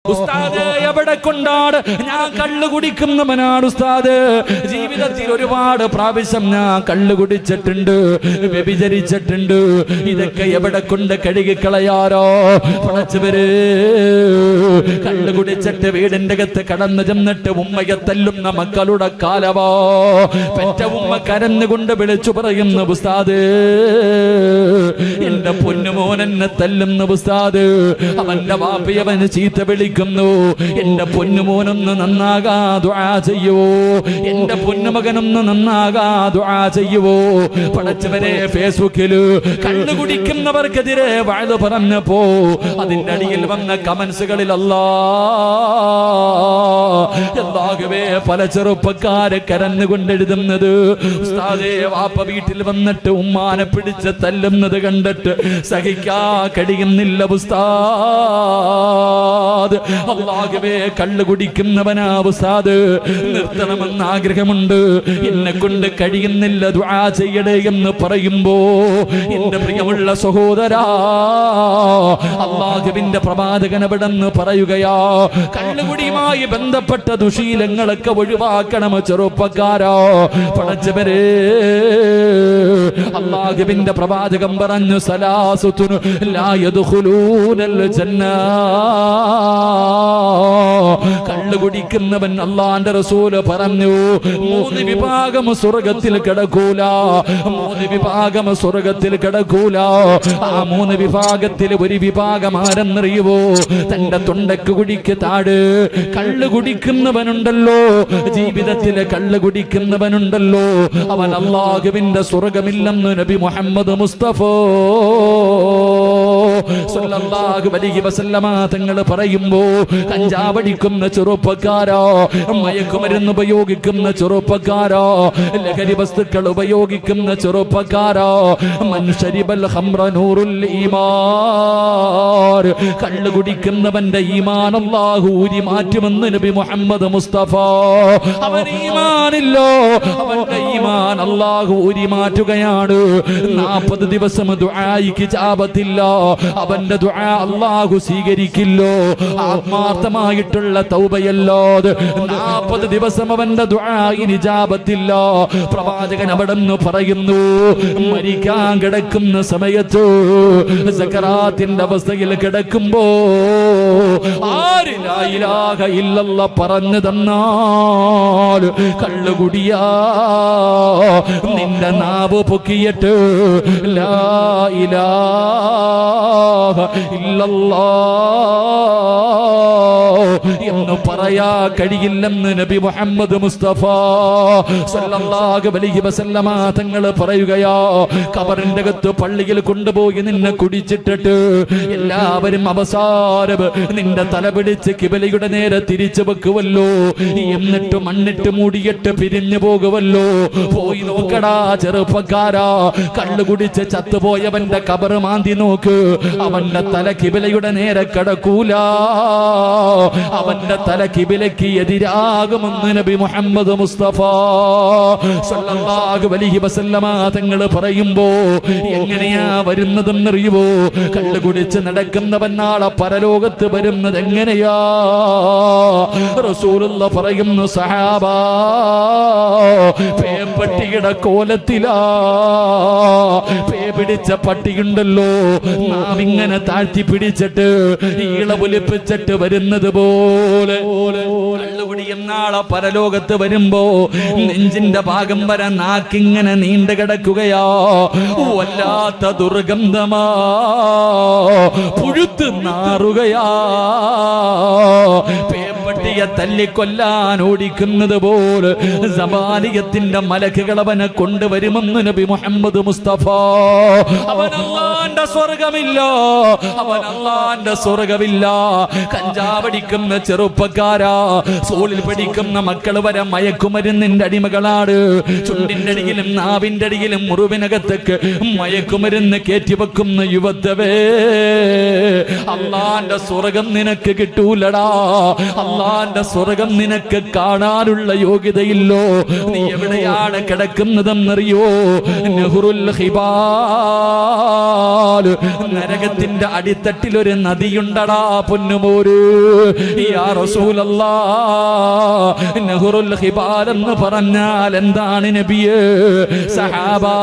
ഉസ്താദ് എവിടെ കൊണ്ടാണ് ഞാൻ കള്ളു കുടിക്കുന്നവനാണ് ഉസ്താദ്. ജീവിതത്തിൽ ഒരുപാട് പ്രാവശ്യം ഞാൻ കള്ളു കുടിച്ചിട്ടുണ്ട്, വ്യഭിചരിച്ചിട്ടുണ്ട്. ഇതൊക്കെ എവിടെ കൊണ്ട് കഴുകിക്കളയാരോ പടച്ചവര്. കള്ളു കുടിച്ചിട്ട് വീടിന്റെ അകത്ത് കടന്നു ചെന്നിട്ട് ഉമ്മയെ തല്ലുന്ന മക്കളുടെ കാലവോ. പെറ്റ ഉമ്മ കരഞ്ഞുകൊണ്ട് വിളിച്ചു പറയുന്ന ഉസ്താദ്, എന്റെ പൊന്നുമോൻ എന്നെ തല്ലുന്ന ഉസ്താദ്. അവന്റെ വാപ്പയവന് ചീത്ത വിളിക്കുന്നു. എന്റെ പൊന്നുമോനൊന്ന് നന്നാകാ ദുആ ചെയ്യുവോ, എന്റെ പൊന്നുമകനൊന്ന് നന്നാകാ ദുആ ചെയ്യുവോ. പടച്ചവനെ, ഫേസ്ബുക്കില് കള്ളു കുടിക്കുന്നവർക്കെതിരെ വഅദ് പറഞ്ഞപ്പോ അതിന്റെ അടിയിൽ വന്ന കമന്റ്സുകളിൽ അല്ലാഹുവേ പല ചെറുപ്പക്കാരെ കരഞ്ഞുകൊണ്ടെഴുതുന്നത്, ഉസ്താദേ വാപ്പ വീട്ടിൽ വന്നിട്ട് ഉമ്മാനെ പിടിച്ച് തല്ലുന്നത് കണ്ടിട്ട് സഹിക്കാ കഴിയുന്നില്ല ഉസ്താദ്. അല്ലാഹുവേ കള്ളു കുടിക്കുന്നവനാ ഉസ്താദ്, നിർത്തണമെന്ന് ആഗ്രഹമുണ്ട്, എന്നെ കൊണ്ട് കഴിയുന്നില്ല, ദുആ ചെയ്യണേ എന്ന് പറയുമ്പോ എന്റെ പ്രിയമുള്ള സഹോദരാ, അല്ലാഹുവിന്റെ പ്രവാചകൻ അവിടെന്ന് പറയുകയാ, കള്ളുകുടിയുമായി ബന്ധപ്പെട്ട ദുശീലങ്ങളൊക്കെ ഒഴിവാക്കണം ചെറുപ്പക്കാരാ. പടച്ചവരെ, അല്ലാഹുവിന്റെ പ്രവാചകൻ പറഞ്ഞു, സലാസുതുൻ ലാ യദ്ഖുലൂനൽ ജന്ന. കള്ളു കുടിക്കുന്നവൻ, അല്ലാഹുവിന്റെ റസൂല് പറഞ്ഞു, 3 വിഭാഗം സ്വർഗ്ഗത്തിൽ കിടക്കൂല, 3 വിഭാഗം സ്വർഗ്ഗത്തിൽ കിടക്കൂല. ആ 3 വിഭാഗത്തിൽ ഒരു വിഭാഗം ആരെന്നറിയുവോ? തന്റെ തൊണ്ടക്ക് കുടിക്ക് താട് കള്ളു കുടിക്കുന്നവനുണ്ടല്ലോ, ജീവിതത്തിലെ കള്ളു കുടിക്കുന്നവനുണ്ടല്ലോ, അവൻ അല്ലാഹുവിന്റെ സ്വർഗ്ഗമില്ലെന്ന് നബി മുഹമ്മദ് മുസ്തഫ സല്ലല്ലാഹു അലൈഹി വസല്ലമ തങ്ങൾ പറയുമ്പോ, കഞ്ചാവടിക്കുന്ന ചെറുപ്പക്കാരോ, മയക്കുമരുന്ന് ഉപയോഗിക്കുന്ന ചെറുപ്പക്കാരോ, ലഹരി വസ്തുക്കൾ ഉപയോഗിക്കുന്ന ചെറുപ്പക്കാരോ, മൻ ശരിബൽ ഖംറ നൂറുൽ ഈമാൻ, കള്ളു കുടിക്കുന്നവന്റെ ഈമാൻ അല്ലാഹു ഊരി മാറ്റുമെന്ന് നബി മുഹമ്മദ് മുസ്തഫ. അവന് ഈമാനില്ലോ, അവന്റെ ഈമാൻ അല്ലാഹു ഊരി മാറ്റുകയാണ്. 40 ദിവസം ദുആയിക്ക് ഇജാബത്തില്ല, അവന്റെ ദുആ അല്ലാഹു സ്വീകരിക്കില്ലോ. ആത്മാർത്ഥമായിട്ടുള്ള തൗബയല്ലോ 40 ദിവസം അവന്റെ ദുആഇന് ഇജാബത്തില്ല. പ്രവാചകൻ അവിടെന്ന് പറയുന്നു, മരിക്കാൻ കിടക്കുന്ന സമയത്ത് സക്കറാത്തിന്റെ അവസ്ഥയിൽ കിടക്കുമ്പോ ആര് ലാ ഇലാഹ ഇല്ലല്ലാഹ് പറഞ്ഞു തന്നാൽ കള്ളുകുടിയാ നിന്റെ നാവ് പൊക്കിയിട്ട് ലാ ഇലാഹ ഇല്ലല്ലാഹ് എന്ന് പറയാ കഴിയില്ലെന്ന് നബി മുഹമ്മദ് മുസ്തഫ സല്ലല്ലാഹു അലൈഹി വസല്ലമ തങ്ങൾ പറയുകയാ. ഖബറിന്റെ അകത്ത് പള്ളിയിൽ കൊണ്ടുപോയി നിന്നെ കുടിച്ചിട്ടിട്ട് എല്ലാവരും അവസാനം നിന്റെ തല പിടിച്ച് കിബിലയുടെ നേരെ തിരിച്ചു വെക്കുവല്ലോ, എന്നിട്ട് മണ്ണിട്ട് മൂടിയിട്ട് പിരിഞ്ഞു പോകുവല്ലോ. പോയി നോക്കടാ ചെറുപ്പക്കാരാ, കള്ളു കുടിച്ച് ചത്തുപോയവന്റെ ഖബർ മാന്തി നോക്ക്, അവന്റെ തല കിബിലയുടെ നേരെ കടക്കൂല, അവന്റെ തല കിബിലയ്ക്ക് എതിരാകുമെന്ന് നബി മുഹമ്മദ് മുസ്തഫ സല്ലല്ലാഹു അലൈഹി വസല്ലമ തങ്ങൾ പറയുമ്പോ എങ്ങനെയാ വരുന്നതെന്നറിയുവോ? കള്ളു കുടിച്ച് നടക്കുന്നവൻ നാളെ പരലോകത്ത് വരുന്നത് എങ്ങനെയാ? റസൂലുള്ളാഹി പറയുന്നു, സഹാബാ, പേപ്പട്ടിയുടെ കോലത്തിലാ. പേ പിടിച്ച പട്ടിയുണ്ടല്ലോ, നാം ഇങ്ങനെ താഴ്ത്തി പിടിച്ചിട്ട് ഈള ഒലിപ്പിച്ചിട്ട് വരുന്നത് പോലെ കള്ളുകുടിയും നാളെ പരലോകത്ത് വരുമ്പോ നെഞ്ചിന്റെ ഭാഗം വരെ നാക്കിങ്ങനെ നീണ്ടു കിടക്കുകയാ. വല്ലാത്ത ദുർഗന്ധമാ, പുഴുത്ത് നാറുകയാ. പേപ്പട്ടിയെ തല്ലിക്കൊല്ലാൻ ഓടിക്കുന്നത് പോലെ സബാലിയത്തിന്റെ മലക്കുകൾ അവനെ കൊണ്ടുവരുമെന്ന് നബി മുഹമ്മദ് മുസ്തഫ. അവൻ അല്ലാഹുവിന്റെ സ്വർഗ്ഗമില്ല, അവൻ അല്ലാഹുവിന്റെ സ്വർഗ്ഗമില്ല. കഞ്ചാവടിക്കുന്ന ചെറുപ്പക്കാരാ, സോളിൽ പിടിക്കുന്ന മക്കൾ വരെ മയക്കുമരുന്നിന്റെ അടിമകളാണ്. ചുണ്ടിന്റെ അടിയിലും നാവിന്റെ അടിയിലും മുറിവിനകത്തേക്ക് മയക്കുമരുന്ന് കയറ്റിവെക്കുന്ന യുവത്വേ, അല്ലാഹുവിന്റെ സ്വർഗ്ഗം നിനക്ക് കിട്ടൂലടാ. അല്ലാഹ് അള്ളാന്റെ സ്വർഗം നിനക്ക് കാണാനുള്ള യോഗ്യതയില്ലോ. നീ എവിടെയാണ് കിടക്കുന്നതെന്നറിയോ? നെഹ്റുൽ ഹിബാൽ, നരകത്തിന്റെ അടിത്തട്ടിൽ ഒരു നദിയുണ്ടടാ പൊന്നുമോര്. യാ റസൂലല്ലാഹ്, നെഹ്റുൽ ഹിബാൽ എന്ന് പറഞ്ഞാൽ എന്താണ് നബിയേ? സഹാബാ,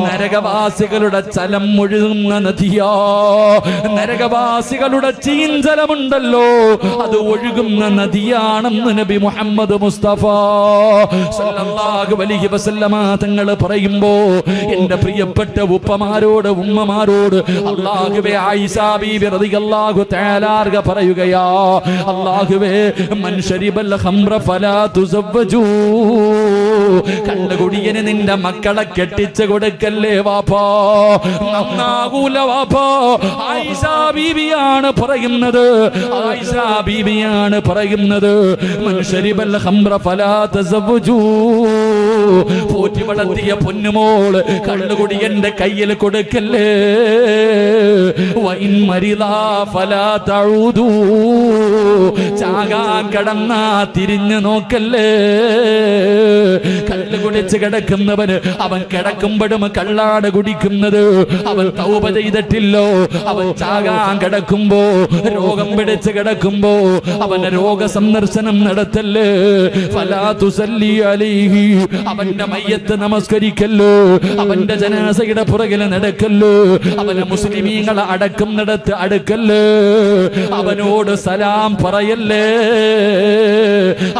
നരകവാസികളുടെ ചലം ഒഴുകുന്ന നദിയാ. നരകവാസികളുടെ ചീഞ്ചലമുണ്ടല്ലോ, അത് ഒഴുകുന്ന നദിയാണെന്ന് നബി മുഹമ്മദ് മുസ്തഫ സല്ലല്ലാഹു അലൈഹി വസല്ലമ തങ്ങൾ പറയുമ്പോ എന്റെ പ്രിയപ്പെട്ട ഉപ്പമാരോട് ഉമ്മമാരോട് അല്ലാഹുവേ ആയിഷ ബീബി റളിയല്ലാഹു തആല അൻഹ പറയുകയാ, അല്ലാഹുവേ മൻ ശരിബൽ ഖംറ ഫലാ തുസവ്വജൂ, കള്ളുകുടിയന് നിന്റെ മക്കളെ കെട്ടിച്ചു കൊടുക്കല്ലേ വാപ്പാ, നന്നാകൂല വാപ്പാ. ആയിഷ ബീബിയാണ് പറയുന്നത്, ആയിഷ ബീബിയാണ് പറയുന്നത്, മൻ ശരിബൽ ഖംറ ഫലാ തസവ്വജൂ, പോറ്റി വളർത്തിയ പൊന്നുമോള് കള്ളുകുടിയന്റെ കയ്യിൽ കൊടുക്കല്ലേ. വഇൻ മരിദാ ഫലാ തഊദൂ, ചാകാൻ കിടന്നാ തിരിഞ്ഞു നോക്കല്ലേ. കള്ള് കുടിച്ച് കിടക്കുന്നവന് അവൻ കിടക്കുമ്പോഴും കള്ളാണ് കുടിക്കുന്നത്, അവൻ തൗബ ചെയ്തിട്ടില്ലോ. അവൻ ചാകാൻ കിടക്കുമ്പോ, രോഗം പിടിച്ച് കിടക്കുമ്പോ അവന് രോഗസന്ദർശനം നടത്തല്ലേ. ഫലാ തുസല്ലി അലൈഹി, അവന്റെ മയ്യത്ത് നമസ്കരിക്കല്ലോ, അവന്റെ ജനാസയുടെ പുറകിൽ നടക്കല്ലോ, അവനെ മുസ്ലിമീങ്ങളെ അടക്കുന്നിടത്ത് അടുക്കല്ലേ, അവനോട് സലാം പറയല്ലേ,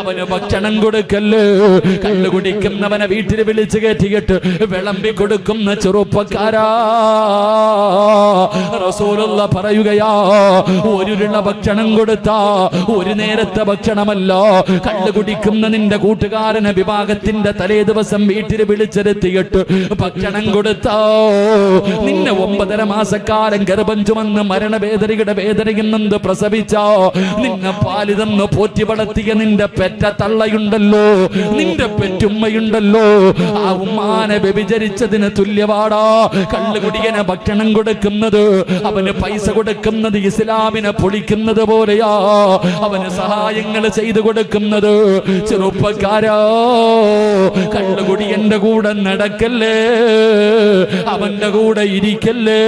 അവന് ഭക്ഷണം കൊടുക്കല്ലേ. കള്ളു കുടിക്കുന്നവനെ വീട്ടിൽ വിളിച്ചു കയറ്റിയിട്ട് വിളമ്പി കൊടുക്കുന്ന ചെറുപ്പക്കാരാ, റസൂലുള്ള പറയുകയാ, ഒരുള്ള ഭക്ഷണം കൊടുത്താ ഒരു നേരത്തെ ഭക്ഷണമല്ല. കള്ളു കുടിക്കുന്ന നിന്റെ കൂട്ടുകാരനെ വിഭാഗത്തിന്റെ തലേ ദിവസം വീട്ടിൽ വിളിച്ചെടുത്തിയിട്ട് ഭക്ഷണം കൊടുത്താ, നിന്നെ 9.5 മാസക്കാലം ഗർഭം ചുമന്ന് മരണവേദനയുടെ വേദനയിൽ നിന്ന് പ്രസവിച്ചോ, നിന്നെ പാല് തന്ന് പോറ്റി വളർത്തിയ നിന്റെ പെറ്റ തള്ളയുണ്ടല്ലോ, നിന്റെ പെറ്റുമ്മയുണ്ടല്ലോ, ആ ഉമ്മാനെ വ്യഭിചരിച്ചതിന് തുല്യവാടാ കള്ളുകുടിയനെ ഭക്ഷണം കൊടുക്കുന്നത്. അവന് പൈസ കൊടുക്കുന്നത് ഇസ്ലാമിനെ പൊളിക്കുന്നത് പോലെയാ, അവന് സഹായങ്ങൾ ചെയ്തു കൊടുക്കുന്നത്. ചെറുപ്പക്കാരാ, കള്ളുകുടിയന്റെ കൂടെ നടക്കല്ലേ, അവന്റെ കൂടെ ഇരിക്കല്ലേ,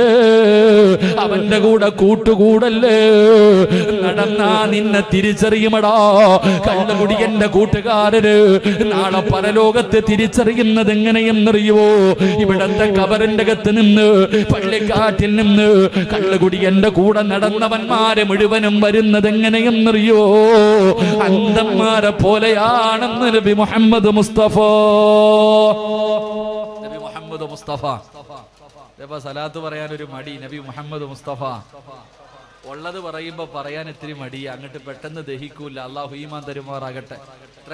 അവന്റെ കൂടെ കൂട്ടുകൂടല്ലേ. നടന്നാ നിന്നെ തിരിച്ചറിയുമടാ. കള്ളുകുടിയന്റെ കൂട്ടുകാരന് നാളെ പരലോകത്ത് തിരിച്ചറിയുന്നത് എങ്ങനെയെന്നറിയുവോ? ഇവിടത്തെ കബറിന്റെ അകത്ത് നിന്ന്, പള്ളിക്കാട്ടിൽ നിന്ന് കള്ളുകുടിയന്റെ കൂടെ നടന്നവന്മാരെ മുഴുവനും വരുന്നത് എങ്ങനെയെന്നറിയോ? അന്ധന്മാരെ പോലെയാണെന്ന് നബി മുഹമ്മദ് മുസ്തഫ. നബി മുഹമ്മദ് മുസ്തഫ സലാത്ത് പറയാനൊരു മടി. നബി മുഹമ്മദ് മുസ്തഫ ഉള്ളത് പറയുമ്പോ പറയാൻ ഇത്തിരി മടി, അങ്ങോട്ട് പെട്ടെന്ന് ദഹിക്കൂല. അള്ളാഹു ഈമാൻ തരുമാറാകട്ടെ. എത്ര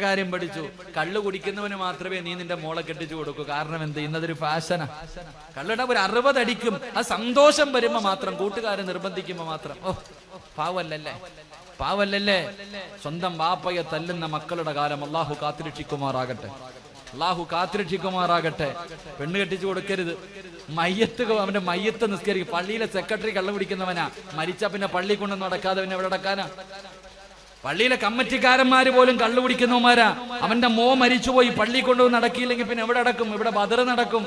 കാര്യം പഠിച്ചു. കള്ളു കുടിക്കുന്നവന് മാത്രമേ നീ നിന്റെ മോളെ കെട്ടിച്ചു കൊടുക്കൂ. കാരണം എന്ത്? ഇന്നതൊരു ഫാഷനാ. കള്ളുടെ ഒരു 60 അടിക്കും, ആ സന്തോഷം വരുമ്പോ മാത്രം, കൂട്ടുകാരെ നിർബന്ധിക്കുമ്പോ മാത്രം. ഓ, പാവല്ലല്ലേ. സ്വന്തം വാപ്പയെ തല്ലുന്ന മക്കളുടെ കാലം അള്ളാഹു കാത്തിരക്ഷിക്കുമാറാകട്ടെ. പെണ്ണ് കെട്ടിച്ചു കൊടുക്കരുത്. അവന്റെ മയ്യത്ത് നിസ്കരിക്കും. പള്ളിയിലെ സെക്രട്ടറി കള്ളു പിടിക്കുന്നവനാ, മരിച്ചാ പിന്നെ പള്ളി കൊണ്ടൊന്നും നടക്കാതെ പിന്നെ എവിടെ നടക്കാനാ? പള്ളിയിലെ കമ്മിറ്റിക്കാരന്മാര് പോലും കള്ളു പിടിക്കുന്നവന്മാരാ. അവന്റെ മോ മരിച്ചുപോയി, പള്ളി കൊണ്ടുപോയി നടക്കിയില്ലെങ്കിൽ പിന്നെ എവിടെ നടക്കും? ഇവിടെ ബദർ നടക്കും.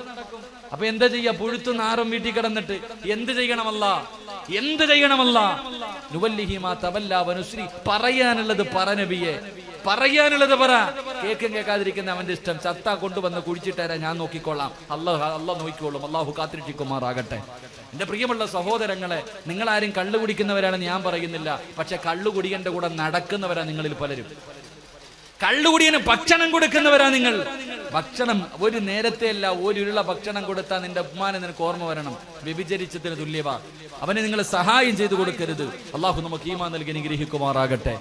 അപ്പൊ എന്താ ചെയ്യാ? പുഴുത്തു നാറും വീട്ടിൽ കിടന്നിട്ട് എന്ത് ചെയ്യണമല്ല? പറയാനുള്ളത് പറ നബിയെ, പറയാനുള്ളത് പറ. കേൾക്കാതിരിക്കുന്ന അവന്റെ ഇഷ്ടം. ചത്താ കൊണ്ടുവന്ന് കുഴിച്ചിട്ടേരാ, ഞാൻ നോക്കിക്കൊള്ളാം. അള്ളാഹ് നോക്കിക്കോളും. അള്ളാഹു കാത്തിരക്ഷിക്കുമാറാകട്ടെ. എന്റെ പ്രിയമുള്ള സഹോദരങ്ങളെ, നിങ്ങളാരും കള്ളു കുടിക്കുന്നവരാണെന്ന് ഞാൻ പറയുന്നില്ല. പക്ഷെ കള്ളുകുടിയന്റെ കൂടെ നടക്കുന്നവരാ നിങ്ങളിൽ പലരും. കള്ളുകുടിയന് ഭക്ഷണം കൊടുക്കുന്നവരാ നിങ്ങൾ. ഭക്ഷണം ഒരു നേരത്തെ അല്ല, ഒരുള്ള ഭക്ഷണം കൊടുത്താൽ നിന്റെ ഉമ്മാനെ നിനക്ക് ഓർമ്മ വരണം. വ്യഭിചരിച്ചതിന് തുല്യവാ. അവനെ നിങ്ങൾ സഹായം ചെയ്തു കൊടുക്കരുത്. അള്ളാഹു നമുക്ക് ഈമാൻ നൽകി അനുഗ്രഹിക്കുമാറാകട്ടെ.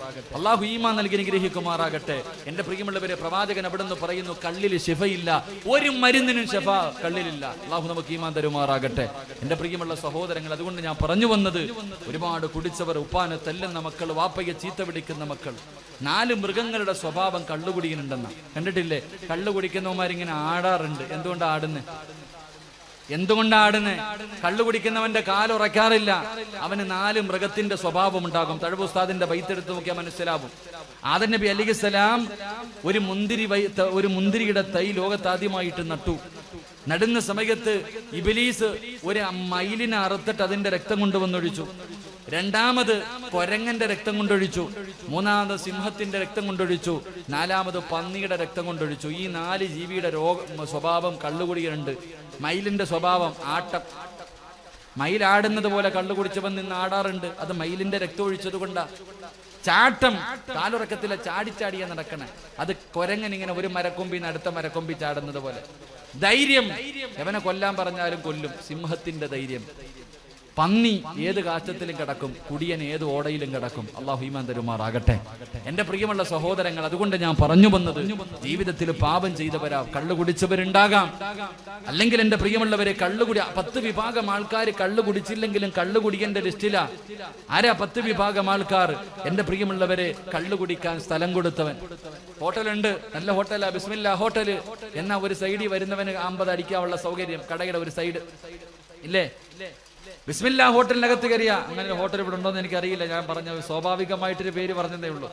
എന്റെ പ്രിയമുള്ളവരെ, പ്രവാചകൻ അവിടുന്ന് പറയുന്നു, കള്ളിൽ ശിഫയില്ല, ഒരു മരുന്നിനും ശിഫ കള്ളിലില്ല. അള്ളാഹു നമുക്ക് ഈമാൻ തരുമാറാകട്ടെ. എന്റെ പ്രിയമുള്ള സഹോദരങ്ങൾ, അതുകൊണ്ട് ഞാൻ പറഞ്ഞു വന്നത്, ഒരുപാട് കുടിച്ചവർ, ഉപ്പാനെ തല്ലുന്ന മക്കൾ, വാപ്പയെ ചീത്ത പിടിക്കുന്ന മക്കൾ, 4 മൃഗങ്ങളുടെ സ്വഭാവം കള്ളുകുടിക്കുന്നുണ്ടെന്ന കണ്ടിട്ടില്ലേ? കള്ളുകുടിക്കുന്നവന്മാരിങ്ങനെ ആടാറുണ്ട്. എന്തുകൊണ്ടാണ് ആടുന്നത്? എന്തുകൊണ്ടാടുന്നേ? കള്ളു കുടിക്കുന്നവന്റെ കാലുറക്കാറില്ല. അവന് 4 മൃഗത്തിന്റെ സ്വഭാവം ഉണ്ടാകും. തഴവ് ഉസ്താദിന്റെ ബൈത്തെടുത്ത് നോക്കിയാൽ മനസ്സിലാവും. ആദം നബി അലൈഹിസ്സലാം ഒരു മുന്തിരിയുടെ തൈ ലോകത്താദ്യമായിട്ട് നട്ടു. നടുന്ന സമയത്ത് ഇബ്ലീസ് ഒരു മയിലിനെ അറുത്തിട്ട് അതിന്റെ രക്തം കൊണ്ടുവന്നൊഴിച്ചു. രണ്ടാമത് കൊരങ്ങന്റെ രക്തം കൊണ്ടൊഴിച്ചു. മൂന്നാമത് സിംഹത്തിന്റെ രക്തം കൊണ്ടൊഴിച്ചു. 4ാമത് പന്നിയുടെ രക്തം കൊണ്ടൊഴിച്ചു. ഈ 4 ജീവിയുടെ സ്വഭാവം കള്ളുകുടിയുണ്ട്. മയിലിന്റെ സ്വഭാവം ആട്ടം. മയിലാടുന്നത് പോലെ കള്ളു കുടിച്ചവൻ നിന്ന് ആടാറുണ്ട്. അത് മയിലിന്റെ രക്തം ഒഴിച്ചത് കൊണ്ടാ. ചാട്ടം, കാലുറക്കത്തിലെ ചാടിച്ചാടിയാ നടക്കണേ. അത് കൊരങ്ങൻ ഇങ്ങനെ ഒരു മരക്കൊമ്പിന്ന് അടുത്ത മരക്കൊമ്പി ചാടുന്നത് പോലെ. ധൈര്യം, എവനെ കൊല്ലാൻ പറഞ്ഞാലും കൊല്ലും. സിംഹത്തിന്റെ ധൈര്യം. പന്നി ഏത് കാറ്റത്തിലും കിടക്കും, കുടിയൻ ഏത് ഓടയിലും കിടക്കും. അല്ലാഹു ഈമാൻ തരുമാറാകട്ടെ. എന്റെ പ്രിയമുള്ള സഹോദരങ്ങൾ, അതുകൊണ്ട് ഞാൻ പറഞ്ഞു വന്നത്, ജീവിതത്തിൽ പാപം ചെയ്തവരാ, കള്ളു കുടിച്ചവരുണ്ടാകാം. അല്ലെങ്കിൽ എന്റെ പ്രിയമുള്ളവരെ, കള്ളുകുടി 10 വിഭാഗം ആൾക്കാർ കള്ളു കുടിച്ചില്ലെങ്കിലും കള്ളു കുടിക്കന്റെ ലിസ്റ്റിലാ. ആരാ 10 വിഭാഗം ആൾക്കാർ? എന്റെ പ്രിയമുള്ളവരെ, കള്ളു കുടിക്കാൻ സ്ഥലം കൊടുത്തവൻ. ഹോട്ടലുണ്ട്, നല്ല ഹോട്ടലാ, ബിസ്മില്ലാ ഹോട്ടല് എന്നാ ഒരു സൈഡിൽ വരുന്നവന് 50 അടിക്കാനുള്ള സൗകര്യം, കടയുടെ ഒരു സൈഡ് ഇല്ലേ? ബിസ്മില്ലാ ഹോട്ടലിനകത്ത് കയറിയ. അങ്ങനെ ഹോട്ടൽ ഇവിടെ ഉണ്ടോന്ന് എനിക്കറിയില്ല. ഞാൻ പറഞ്ഞ സ്വാഭാവികമായിട്ടൊരു പേര് പറഞ്ഞതേ ഉള്ളൂ.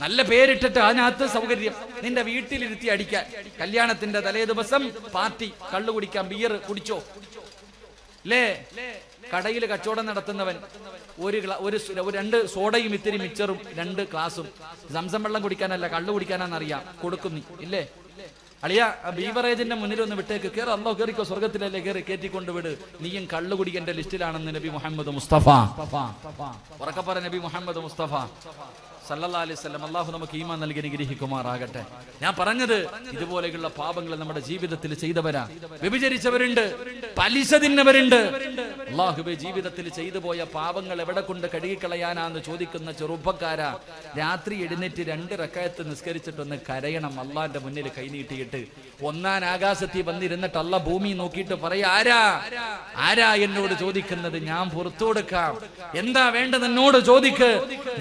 നല്ല പേരിട്ടിട്ട് അതിനകത്ത് സൗകര്യം. നിന്റെ വീട്ടിലിരുത്തി അടിക്കാൻ. കല്യാണത്തിന്റെ തലേ ദിവസം പാർട്ടി, കള്ളു കുടിക്കാൻ, ബിയർ കുടിച്ചോ അല്ലേ? കടയിൽ കച്ചവടം നടത്തുന്നവൻ ഒരു 2 സോഡയും ഇത്തിരി മിച്ചറും 2 ഗ്ലാസും. സംസം വെള്ളം കുടിക്കാനല്ല, കള്ളു കുടിക്കാനാന്നറിയാം, കൊടുക്കും നീ ഇല്ലേ? അളിയ, ബീവറേജിന്റെ മുന്നിൽ ഒന്ന് വിട്ടേക്ക്. കയറി, അല്ലാഹു കയറിക്കോ, സ്വർഗത്തിലല്ലേ കയറി, കയറ്റിക്കൊണ്ട് വിട്. നീയും കള്ളു കുടിക്കന്റെ ലിസ്റ്റിലാണെന്ന് നബി മുഹമ്മദ് മുസ്തഫ. ഉറക്കപ്പറ നബി മുഹമ്മദ് മുസ്തഫ സല്ലല്ലാഹു അലൈഹി വസല്ലം. അല്ലാഹു നമുക്ക് ഈമാൻ നൽകി അനുഗ്രഹിക്കുമാറാകട്ടെ. ഞാൻ പറഞ്ഞത്, ഇതുപോലെയുള്ള പാപങ്ങൾ നമ്മുടെ ജീവിതത്തിൽ ചെയ്തവരാ. വ്യഭിചരിച്ചവരുണ്ട്, പലിശ തിന്നവരുണ്ട്. അല്ലാഹുവേ, ജീവിതത്തിൽ ചെയ്തു പോയ പാപങ്ങൾ എവിടെ കൊണ്ട് കഴുകിക്കളയാനാന്ന് ചോദിക്കുന്ന ചെറുപ്പക്കാരാ, രാത്രി എഴുന്നേറ്റ് 2 റക്അത്ത് നിസ്കരിച്ചിട്ടൊന്ന് കരയണം. അള്ളാന്റെ മുന്നിൽ കൈനീട്ടിയിട്ട് 1-ാം ആകാശത്തിൽ വന്നിരുന്നിട്ട് അല്ല ഭൂമി നോക്കിയിട്ട് പറയാ, ആരാ എന്നോട് ചോദിക്കുന്നത്? ഞാൻ പുറത്തു കൊടുക്കാം. എന്താ വേണ്ടത് എന്നോട് ചോദിക്ക്,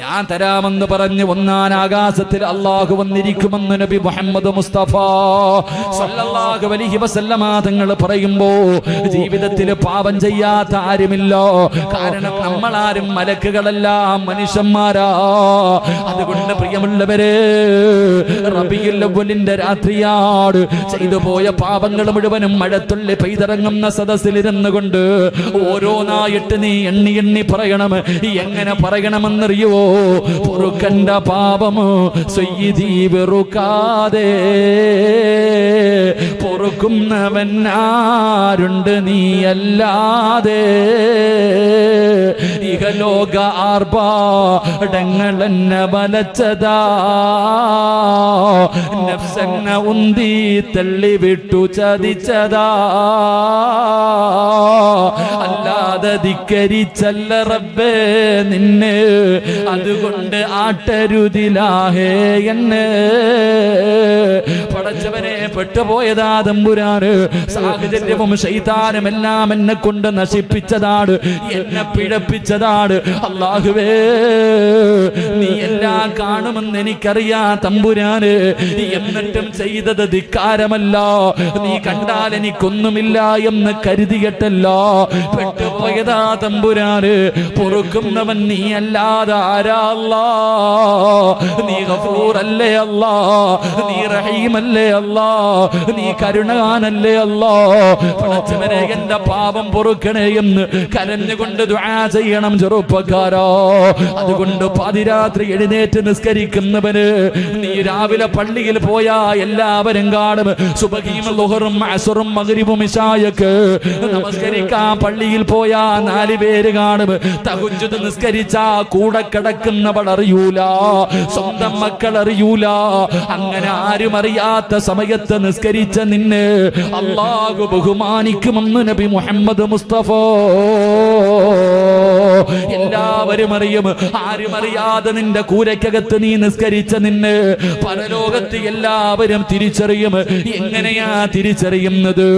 ഞാൻ തരാമെന്ന് പറഞ്ഞ് 1-ാം ആകാശത്തിൽ അല്ലാഹു വന്നിരിക്കുമെന്ന് നബി മുഹമ്മദ് മുസ്തഫ സല്ലല്ലാഹു അലൈഹി വസല്ലമ തങ്ങൾ പറയുമ്പോ, ജീവിതത്തിൽ പാപം ചെയ്യാത്ത ആരുമില്ല. കാരണം നമ്മളാരും മലക്കുകളല്ല, മനുഷ്യന്മാരാ. അതുകൊണ്ട് പ്രിയമുള്ളവരെ, റബീഉൽ അവ്വലിന്റെ രാത്രിയാട് ചെയ്തു പോയ പാപങ്ങൾ മുഴുവനും മഴത്തുള്ളി പെയ്തിറങ്ങുന്ന സദസ്സിലിരുന്നു കൊണ്ട് ഓരോന്നായിട്ട് നീ എണ്ണി എണ്ണി പറയണം. എങ്ങനെ പറയണമെന്നറിയോ? പൊറുക്കണ്ട പാപമോ സയ്യിദി വെറുക്കാതെ പൊറുക്കുന്നവൻ ആരുണ്ട് നീയല്ലാതെ. ഇഹലോക ആർഭാടങ്ങളെന്നെ വലച്ചതാ, നഫ്സെന്നെ ഉന്തി തള്ളി വിട്ടു ചതിച്ചതാ. അല്ലാതെ ധിക്കരിച്ചല്ല റബ്ബേ നിന്നെ, അതുകൊണ്ട് ആട്ടരുതിലാഹേ എന്നെ. പടച്ചവനെ, പെട്ടുപോയതാ തമ്പുരാന്. സാഹചര്യവും ശൈത്താനും എല്ലാം എന്നെ കൊണ്ട് നശിപ്പിച്ചതാണ്, എന്നെ പിഴപ്പിച്ചതാണ്. അല്ലാഹുവേ, നീ എല്ലാം കാണുമെന്ന് എനിക്കറിയാ തമ്പുരാന്. എന്നിട്ടും ചെയ്തത് ധിക്കാരമല്ല. നീ കണ്ടാൽ എനിക്കൊന്നുമില്ല എന്ന് കരുതിയിട്ടല്ല. പെട്ടുപോയതാ തമ്പുരാന്. പൊറുക്കുന്നവൻ നീ അല്ലാതെ ആരാ? അല്ലാ, നീ ഗഫൂറല്ലേ അല്ലാ, നീ റഹീമല്ലേ അല്ലാ, നീ കരുണാനല്ലേ അല്ലാ. പടച്ചവനെ, എന്റെ പാപം പൊറുക്കണേ എന്ന് കരഞ്ഞുകൊണ്ട് ദുആ ചെയ്യണം ചെറുപ്പക്കാരോ. അതുകൊണ്ട് പാതിരാത്രി എഴുന്നേറ്റ് നിസ്കരിക്കുന്നവന്, നീ രാവിലെ പള്ളിയിൽ പോയാ എല്ലാവരും കാണും. സുബഹിയും ളുഹറും അസ്റും മഗ്രിബും ഇശായൊക്കെ നമസ്കരിക്കാൻ പള്ളിയിൽ പോയാ 4 പേര് കാണും. തഹജ്ജുദ് നിസ്കരിച്ചാ കൂടെ കിടക്കുന്നവൾ അറിയൂല, സ്വന്തം മക്കൾ അറിയൂല. അങ്ങനെ ആരും അറിയാത്ത സമയത്ത് നിസ്കരിച്ച നിന്നെ അല്ലാഹു ബഹുമാനിക്കുമെന്ന് നബി മുഹമ്മദ് മുസ്തഫ. എല്ലാവരും അറിയും, ആരും അറിയാതെ നിന്റെ കൂരയ്ക്കകത്ത് നീ നിസ്കരിച്ച നിന്നെ പരലോകത്ത് എല്ലാവരും തിരിച്ചറിയും. എങ്ങനെയാ തിരിച്ചറിയുന്നത്?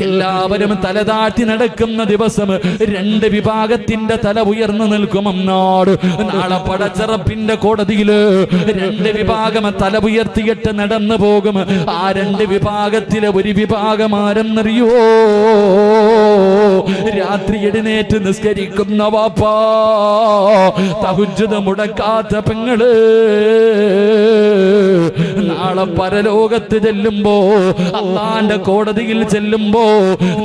എല്ലാവരും തലതാഴ്ത്തി നടക്കുന്ന ദിവസം രണ്ട് വിഭാഗത്തിന്റെ തല ഉയർന്നു നിൽക്കുമെന്നാട്. നാളെ പടച്ചറപ്പിന്റെ കോടതിയില് രണ്ട് വിഭാഗം തല ഉയർത്തിയിട്ട് നടന്നു പോകും. ആ രണ്ട് വിഭാഗത്തിലെ ഒരു വിഭാഗം ആരെന്നറിയോ? രാത്രി എഴുന്നേറ്റ് നിസ്കരിക്കുന്ന വാപ്പാ, തഹജ്ജുദ് മുടക്കാത്ത പെങ്ങള്, നാളെ പരലോകത്ത് ചെല്ലുമ്പോ, അള്ളാന്റെ കോടതിയിൽ ചെല്ലുമ്പോ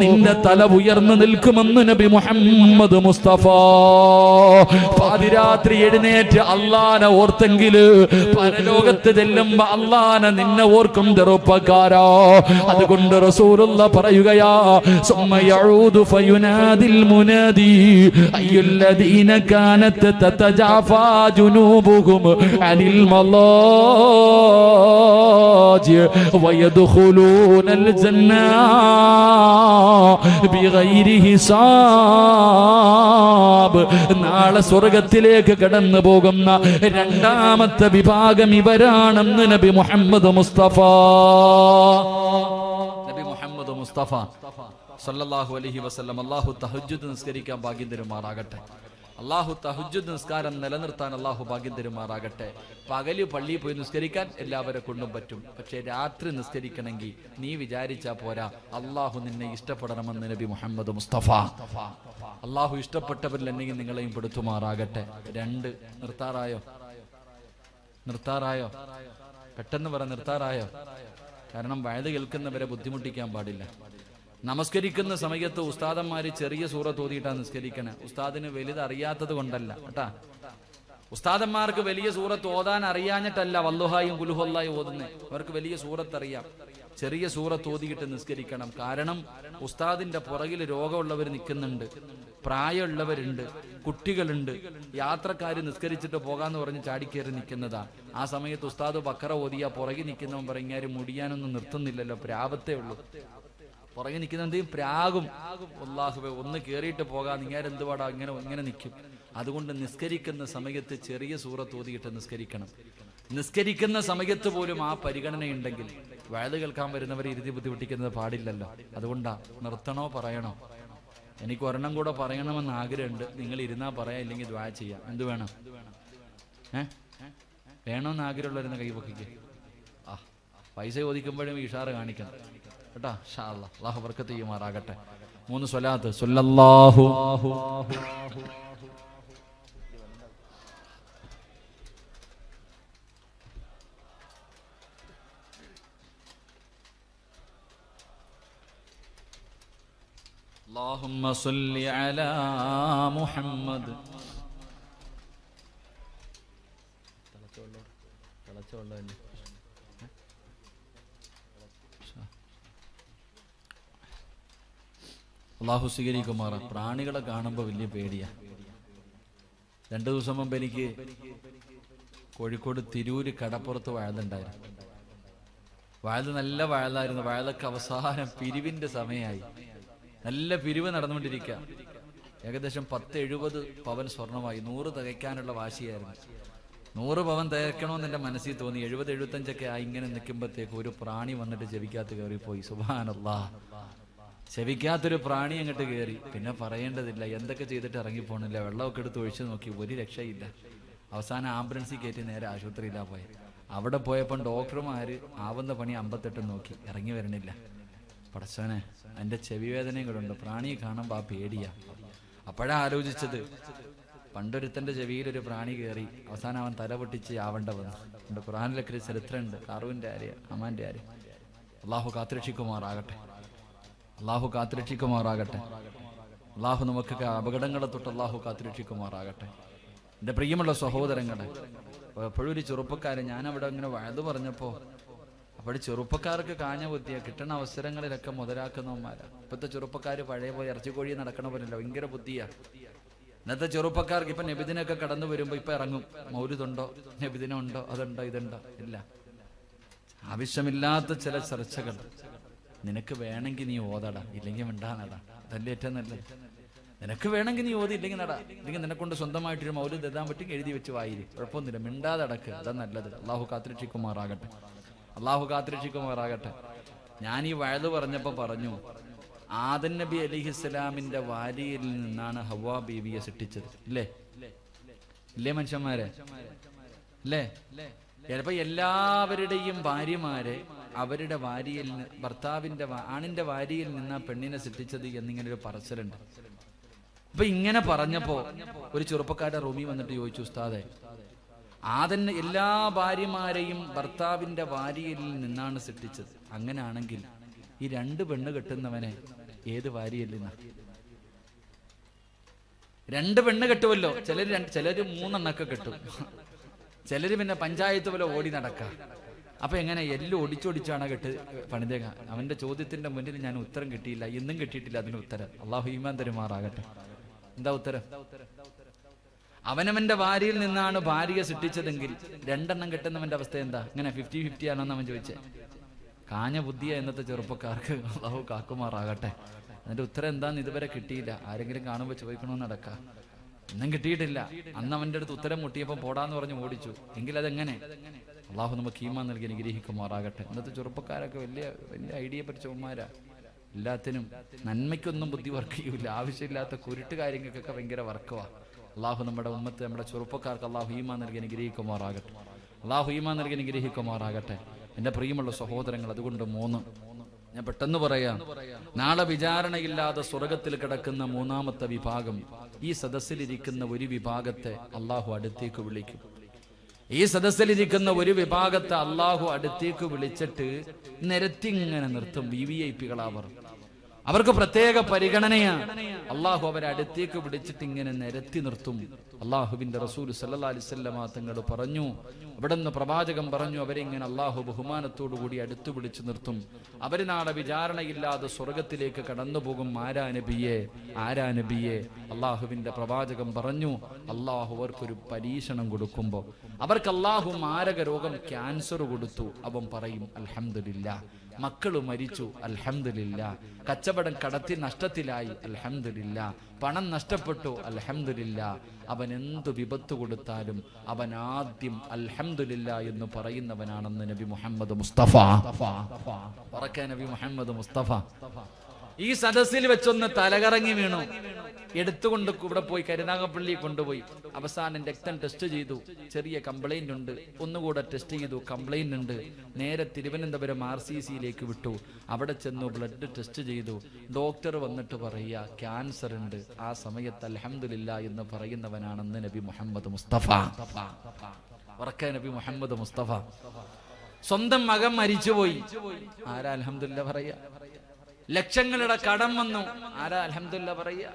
നിന്റെ തല ഉയർന്നു നിൽക്കുമെന്ന് നബി മുഹമ്മദ് മുസ്തഫ. പാതിരാത്രി എഴുന്നേറ്റ് അള്ളാനെ ഓർത്തെങ്കില് പരലോകത്ത് ചെല്ലുമ്പോ അള്ളാനെ നിന്നെ ഓർക്കും ചെറുപ്പക്കാരാ. അതുകൊണ്ട് റസൂലുള്ള പറയുകയാ, സുമ്മ യഊദു ഫയുനാദിൽ മുനാദി അയ്യുല്ലദീന കാനത് തതജാഫാ ജുനൂബുഹും അനിൽ മളാജി വയദ്ഖുലൂനൽ ജന്ന ബിഗൈരി ഹിസാബ്. നാളെ സ്വർഗത്തിലേക്ക് കടന്നു പോകുന്ന രണ്ടാമത്തെ വിഭാഗം ഇവരാണെന്ന് നബി മുഹമ്മദ് മുസ്തഫ. നബി മുഹമ്മദ് മുസ്തഫ സല്ലല്ലാഹു അലൈഹി വസല്ലം അല്ലാഹു തഹജ്ജുദ് നിസ്കരിക്കാൻ ഭാഗ്യം തരുമാറാകട്ടെ. അല്ലാഹു തഹജ്ജുദ് നിസ്കാരം നിലനിർത്താൻ അല്ലാഹു ഭാഗ്യം തരുമാറാകട്ടെ. പകല് പള്ളിയിൽ പോയി നിസ്കരിക്കാൻ എല്ലാവരെ കൊണ്ടും പറ്റും. പക്ഷേ രാത്രി നിസ്കരിക്കണമെങ്കിൽ നീ വിചാരിച്ചാ പോരാ, അല്ലാഹു നിന്നെ ഇഷ്ടപ്പെടണമെന്ന് നബി മുഹമ്മദ് മുസ്തഫ. അല്ലാഹു ഇഷ്ടപ്പെട്ടവരിലെന്നെങ്കിൽ നിങ്ങളെയും പെടുത്തുമാറാകട്ടെ. രണ്ട് നിർത്താറായോ? നിർത്താറായോ? പെട്ടെന്ന് പറ, നിർത്താറായോ? കാരണം വയത് കേൾക്കുന്നവരെ ബുദ്ധിമുട്ടിക്കാൻ പാടില്ല. നമസ്കരിക്കുന്ന സമയത്ത് ഉസ്താദന്മാര് ചെറിയ സൂറത്ത് ഓതിയിട്ടാണ് നിസ്കരിക്കണേ. ഉസ്താദിന് വലുത് അറിയാത്തത് കൊണ്ടല്ല കേട്ടാ. ഉസ്താദന്മാർക്ക് വലിയ സൂറത്ത് ഓതാൻ അറിയാഞ്ഞിട്ടല്ല വല്ലുഹായും കുലുഹല്ലായും ഓതുന്നേ. അവർക്ക് വലിയ സൂറത്ത് അറിയാം. ചെറിയ സൂറത്ത് ഓതിയിട്ട് നിസ്കരിക്കണം. കാരണം ഉസ്താദിന്റെ പുറകിൽ രോഗമുള്ളവർ നിൽക്കുന്നുണ്ട്, പ്രായമുള്ളവരുണ്ട്, കുട്ടികളുണ്ട്, യാത്രക്കാര് നിസ്കരിച്ചിട്ട് പോകാന്ന് പറഞ്ഞ് ചാടിക്കേറി നിൽക്കുന്നതാ. ആ സമയത്ത് ഉസ്താദ് ബക്കറ ഓതിയാ പുറകിൽ നിൽക്കുന്നവൻ പറഞ്ഞാല് മുടിയാനൊന്നും നിർത്തുന്നില്ലല്ലോ, പ്രാപത്തേ ഉള്ളൂ. പുറകെ നിൽക്കുന്നത് പ്രാകും, അല്ലാഹുവേ ഒന്ന് കേറിയിട്ട് പോകാൻ നിങ്ങാരെന്തുപാടാ ഇങ്ങനെ ഇങ്ങനെ നിൽക്കും. അതുകൊണ്ട് നിസ്കരിക്കുന്ന സമയത്ത് ചെറിയ സൂറത്ത് ഓതിയിട്ട് നിസ്കരിക്കണം. നിസ്കരിക്കുന്ന സമയത്ത് പോലും ആ പരിഗണനയുണ്ടെങ്കിൽ വയത് കേൾക്കാൻ വരുന്നവരെ ഇരുതി ബുദ്ധിമുട്ടിക്കുന്നത് പാടില്ലല്ലോ. അതുകൊണ്ടാ നിർത്തണോ പറയണോ? എനിക്ക് ഒരെണ്ണം കൂടെ പറയണമെന്ന് ആഗ്രഹമുണ്ട്. നിങ്ങൾ ഇരുന്നാ പറയാം, ഇല്ലെങ്കിൽ ദ്വാ ചെയ്യാം. എന്ത് വേണം? വേണമെന്ന് ആഗ്രഹമുള്ളവരുന്ന കൈപൊക്കിക്ക്. ആ പൈസ ചോദിക്കുമ്പോഴും ഇഷാറ് കാണിക്കണം കേട്ടാ. ഇൻഷാ അല്ലാഹ് അല്ലാഹു ബർക്കത്ത് ചെയ്യുമാറാകട്ടെ. 3 സ്വലാത്ത് സ്വല്ലല്ലാഹു اللهم صل على محمد. അള്ളാഹു സ്വീകരിക്കുമാറ. പ്രാണികളെ കാണുമ്പോൾ വലിയ പേടിയാ. 2 ദിവസം മുമ്പ് എനിക്ക് കോഴിക്കോട് തിരൂര് കടപ്പുറത്ത് വയലുണ്ടായിരുന്നു. വയല് നല്ല വയലായിരുന്നു. വയലൊക്കെ അവസാനം പിരിവിന്റെ സമയമായി. നല്ല പിരിവ് നടന്നുകൊണ്ടിരിക്കുക. ഏകദേശം 10-70 പവൻ സ്വർണമായി. 100 തികയ്ക്കാനുള്ള വാശിയായിരുന്നു. 100 പവൻ തികയ്ക്കണമെന്ന് എൻ്റെ മനസ്സിൽ തോന്നി. 70-75 ആയി. ഇങ്ങനെ നിൽക്കുമ്പോഴത്തേക്ക് ഒരു പ്രാണി വന്നിട്ട് ചെവിക്കകത്ത് കയറിപ്പോയി. സുബ്ഹാനല്ലാഹ്. ചെവിക്കാത്തൊരു പ്രാണി അങ്ങോട്ട് കയറി. പിന്നെ പറയേണ്ടതില്ല, എന്തൊക്കെ ചെയ്തിട്ട് ഇറങ്ങിപ്പോണില്ല. വെള്ളമൊക്കെ എടുത്ത് ഒഴിച്ചു നോക്കി, ഒരു രക്ഷയില്ല. അവസാനം ആംബുലൻസിൽ കയറ്റി നേരെ ആശുപത്രിയിലാണ് പോയത്. അവിടെ പോയപ്പോൾ ഡോക്ടർമാർ ആവുന്ന പണി 58 നോക്കി, ഇറങ്ങി വരണില്ല. പടച്ചോനെ, എൻ്റെ ചെവി വേദനയും കൂടെ ഉണ്ട്. പ്രാണിയെ കാണുമ്പോൾ ആ പേടിയാ. അപ്പോഴാ ആലോചിച്ചത്, പണ്ടൊരുത്തൻ്റെ ചെവിയിലൊരു പ്രാണി കയറി അവസാനം അവൻ തല പൊട്ടിച്ച് ആവണ്ട വന്നു. എൻ്റെ ഖുർആനിലൊക്കെ ഒരു ചരിത്രമുണ്ട്. കാറൂവിൻ്റെ ആര്യ, അമാൻ്റെ ആര്യ. അള്ളാഹു കാത്തുരക്ഷിക്കുമാറാകട്ടെ. അള്ളാഹു കാത്തുരക്ഷിക്കുമാറാകട്ടെ. അള്ളാഹു നമുക്കൊക്കെ അപകടങ്ങളെ തൊട്ട് അള്ളാഹു കാത്തുരക്ഷിക്കുമാറാകട്ടെ. എൻ്റെ പ്രിയമുള്ള സഹോദരങ്ങളെ, എപ്പോഴും ഒരു ചെറുപ്പക്കാരൻ, ഞാനവിടെ ഇങ്ങനെ വയത് പറഞ്ഞപ്പോൾ അപ്പോൾ ചെറുപ്പക്കാർക്ക് കാഞ്ഞ ബുദ്ധിയാണ്. കിട്ടുന്ന അവസരങ്ങളിലൊക്കെ മുതലാക്കുന്നവന്മാരാ. ഇപ്പോഴത്തെ ചെറുപ്പക്കാർ പഴയ പോലെ ഇറച്ചിക്കോഴി നടക്കണ പോലല്ല, ഭയങ്കര ബുദ്ധിയാണ്. ഇന്നത്തെ ചെറുപ്പക്കാർക്ക് ഇപ്പം നബിദിനൊക്കെ കടന്നു വരുമ്പോൾ ഇപ്പം ഇറങ്ങും, മൗലിദുണ്ടോ, നബിദിനം ഉണ്ടോ, അതുണ്ടോ, ഇതുണ്ടോ, ഇല്ല. ആവശ്യമില്ലാത്ത ചില ചർച്ചകൾ. നിനക്ക് വേണമെങ്കിൽ നീ ഓതടാ, ഇല്ലെങ്കിൽ മിണ്ടാനടാ. അതല്ലേ ഏറ്റവും നല്ലത്. നിനക്ക് വേണമെങ്കിൽ നീ ഓതി, ഇല്ലെങ്കിൽ നടാ. ഇല്ലെങ്കിൽ നിന്നെക്കൊണ്ട് സ്വന്തമായിട്ടൊരു മൗലിദ് എഴുതാൻ പറ്റും, എഴുതി വെച്ച് വായിരി, കുഴപ്പമൊന്നുമില്ല. മിണ്ടാതെ അടക്ക്, അതാ നല്ലത്. അള്ളാഹു കാത്തുരക്ഷിക്കുമാറാകട്ടെ. അള്ളാഹു കാത്തുരക്ഷിക്കുമാറാകട്ടെ. ഞാൻ ഈ വയത് പറഞ്ഞപ്പോൾ പറഞ്ഞു, ആദം നബി അലൈഹിസ്സലാമിന്റെ വാരിയിൽ നിന്നാണ് ഹവ്വാ ബീവിയെ സൃഷ്ടിച്ചത്. ഇല്ലേ മനുഷ്യന്മാരെ? അല്ലേ? ചിലപ്പോ എല്ലാവരുടെയും ഭാര്യമാരെ അവരുടെ വാരിയിൽ ഭർത്താവിന്റെ ആണിന്റെ വാരിയിൽ നിന്നാ പെണ്ണിനെ സൃഷ്ടിച്ചത് എന്നിങ്ങനെ ഒരു പറച്ചിലുണ്ട്. അപ്പൊ ഇങ്ങനെ പറഞ്ഞപ്പോ ഒരു ചെറുപ്പക്കാരൻ റൂമി വന്നിട്ട് ചോദിച്ചു, ഉസ്താദെ, ആദൻ എല്ലാ ഭാര്യമാരെയും ഭർത്താവിന്റെ വാരിയിൽ നിന്നാണ് സൃഷ്ടിച്ചത്, അങ്ങനെയാണെങ്കിൽ ഈ 2 പെണ്ണ് കെട്ടുന്നവനെ ഏത് വാരിയിൽ നിന്നാ? 2 പെണ്ണ് കെട്ടുമല്ലോ. ചിലര് 3 എണ്ണൊക്കെ കെട്ടും, ചിലര് പിന്നെ പഞ്ചായത്ത് പോലെ ഓടി നടക്കാം. അപ്പൊ എങ്ങനെ എല്ലാം ഒടിച്ചൊടിച്ചാണ് പണിതേക? അവന്റെ ചോദ്യത്തിന്റെ മുന്നിൽ ഞാൻ ഉത്തരം കിട്ടിയില്ല, ഇന്നും കിട്ടിയിട്ടില്ല അതിന് ഉത്തരം. അള്ളാഹു ഈമാൻ തരുമാറാകട്ടെ. എന്താ ഉത്തരം? അവനവന്റെ ഭാര്യയിൽ നിന്നാണ് ഭാര്യയെ സൃഷ്ടിച്ചതെങ്കിൽ 2 എണ്ണം കെട്ടുന്നവന്റെ അവസ്ഥ എന്താ? ഇങ്ങനെ 50-50 ആണോന്ന് അവൻ ചോദിച്ചേ. കാഞ്ഞ ബുദ്ധിയ എന്നത്തെ ചെറുപ്പക്കാർക്ക് അള്ളാഹു കാക്കുമാറാകട്ടെ. അതിന്റെ ഉത്തരം എന്താന്ന് ഇതുവരെ കിട്ടിയില്ല. ആരെങ്കിലും കാണുമ്പോൾ ചോദിക്കണമെന്ന് നടക്കാം. ഒന്നും കിട്ടിയിട്ടില്ല. അന്ന് അവന്റെ അടുത്ത് ഉത്തരം മുട്ടിയപ്പോൾ പോടാന്ന് പറഞ്ഞ് ഓടിച്ചു. എങ്കിൽ അതെങ്ങനെ? അള്ളാഹു നമുക്ക് ഈമാൻ നൽകി അനുഗ്രഹിക്കുമാറാകട്ടെ. ഇന്നത്തെ ചെറുപ്പക്കാരൊക്കെ വലിയ വലിയ ഐഡിയ പഠിച്ചവന്മാരാ. എല്ലാത്തിനും നന്മയ്ക്കൊന്നും ബുദ്ധി വർക്ക് ചെയ്യൂല. ആവശ്യമില്ലാത്ത കുരുട്ട് കാര്യങ്ങൾക്കൊക്കെ ഭയങ്കര വർക്കുവാ. അള്ളാഹു നമ്മുടെ ഉമ്മത്ത്, നമ്മുടെ ചെറുപ്പക്കാർക്ക് അള്ളാഹു ഈമാൻ നൽകി അനുഗ്രഹിക്കുമാറാകട്ടെ. അള്ളാഹു ഈമാൻ നൽകി അനുഗ്രഹിക്കുമാറാകട്ടെ. എൻ്റെ പ്രിയമുള്ള സഹോദരങ്ങൾ, അതുകൊണ്ട് 3 ഞാൻ പെട്ടെന്ന് പറയാം. നാളെ വിചാരണയില്ലാതെ സ്വർഗത്തിൽ കിടക്കുന്ന 3ാമത്തെ വിഭാഗം, ഈ സദസ്സിലിരിക്കുന്ന ഒരു വിഭാഗത്തെ അള്ളാഹു അടുത്തേക്ക് വിളിക്കും. ഈ സദസ്സിലിരിക്കുന്ന ഒരു വിഭാഗത്തെ അള്ളാഹു അടുത്തേക്ക് വിളിച്ചിട്ട് നിരത്തിങ്ങനെ നിർത്തും. വിവിഐപികളാവർ, അവർക്ക് പ്രത്യേക പരിഗണനയാണ്. അള്ളാഹു അവരെ അടുത്തേക്ക് വിളിച്ചിട്ട് ഇങ്ങനെ നിരത്തി നിർത്തും. അള്ളാഹുവിന്റെ റസൂൽ സല്ലല്ലാഹു അലൈഹി വസല്ലമ തങ്ങൾ പറഞ്ഞു, അവിടുന്ന് പ്രവാചകൻ പറഞ്ഞു, അവരെ ഇങ്ങനെ അള്ളാഹു ബഹുമാനത്തോടു കൂടി അടുത്തു വിളിച്ചു നിർത്തും. അവര് നാളെ വിചാരണയില്ലാതെ സ്വർഗത്തിലേക്ക് കടന്നു പോകും. ആരാ നബിയെ? അള്ളാഹുവിന്റെ പ്രവാചകൻ പറഞ്ഞു, അള്ളാഹു അവർക്കൊരു പരീക്ഷണം കൊടുക്കുമ്പോ അവർക്ക് അള്ളാഹു മാരക രോഗം ക്യാൻസർ കൊടുത്തു. അവൻ പറയും, അൽഹംദുലില്ലാ. മക്കള് മരിച്ചു, അൽഹംദുലില്ലാ. കച്ചവടം കടത്തി നഷ്ടത്തിലായി, അൽഹംദുലില്ലാ. പണം നഷ്ടപ്പെട്ടു, അൽഹംദുലില്ലാ. അവൻ എന്തു വിപത്ത് കൊടുത്താലും അവൻ ആദ്യം അൽഹംദുലില്ലാ എന്ന് പറയുന്നവനാണെന്ന് നബി മുഹമ്മദ് മുസ്തഫ. നബി മുഹമ്മദ് മുസ്തഫ ഈ സദസ്സിൽ വെച്ചൊന്ന് തലകറങ്ങി വീണു. എടുത്തുകൊണ്ട് ഇവിടെ പോയി കരുനാഗപ്പള്ളി കൊണ്ടുപോയി. അവസാനം രക്തം ടെസ്റ്റ് ചെയ്തു, ചെറിയ കംപ്ലൈന്റ് ഉണ്ട്. ഒന്നുകൂടെ ടെസ്റ്റ് ചെയ്തു, കംപ്ലൈന്റ് ഉണ്ട്. നേരെ തിരുവനന്തപുരം RCCയിലേക്ക് വിട്ടു. അവിടെ ചെന്നു ബ്ലഡ് ടെസ്റ്റ് ചെയ്തു. ഡോക്ടർ വന്നിട്ട് പറയുക, ക്യാൻസർ ഉണ്ട്. ആ സമയത്ത് അൽഹംദുലില്ലാ എന്ന് പറയുന്നവനാണെന്ന് നബി മുഹമ്മദ് മുസ്തഫ. നബി മുഹമ്മദ് മുസ്തഫ. സ്വന്തം മകൻ മരിച്ചുപോയി, ആരാ അൽഹംദുലില്ലാ പറയാ? ലക്ഷങ്ങളുടെ കടം വന്നു, ആരാ അൽഹംദുലില്ലാ പറയാ?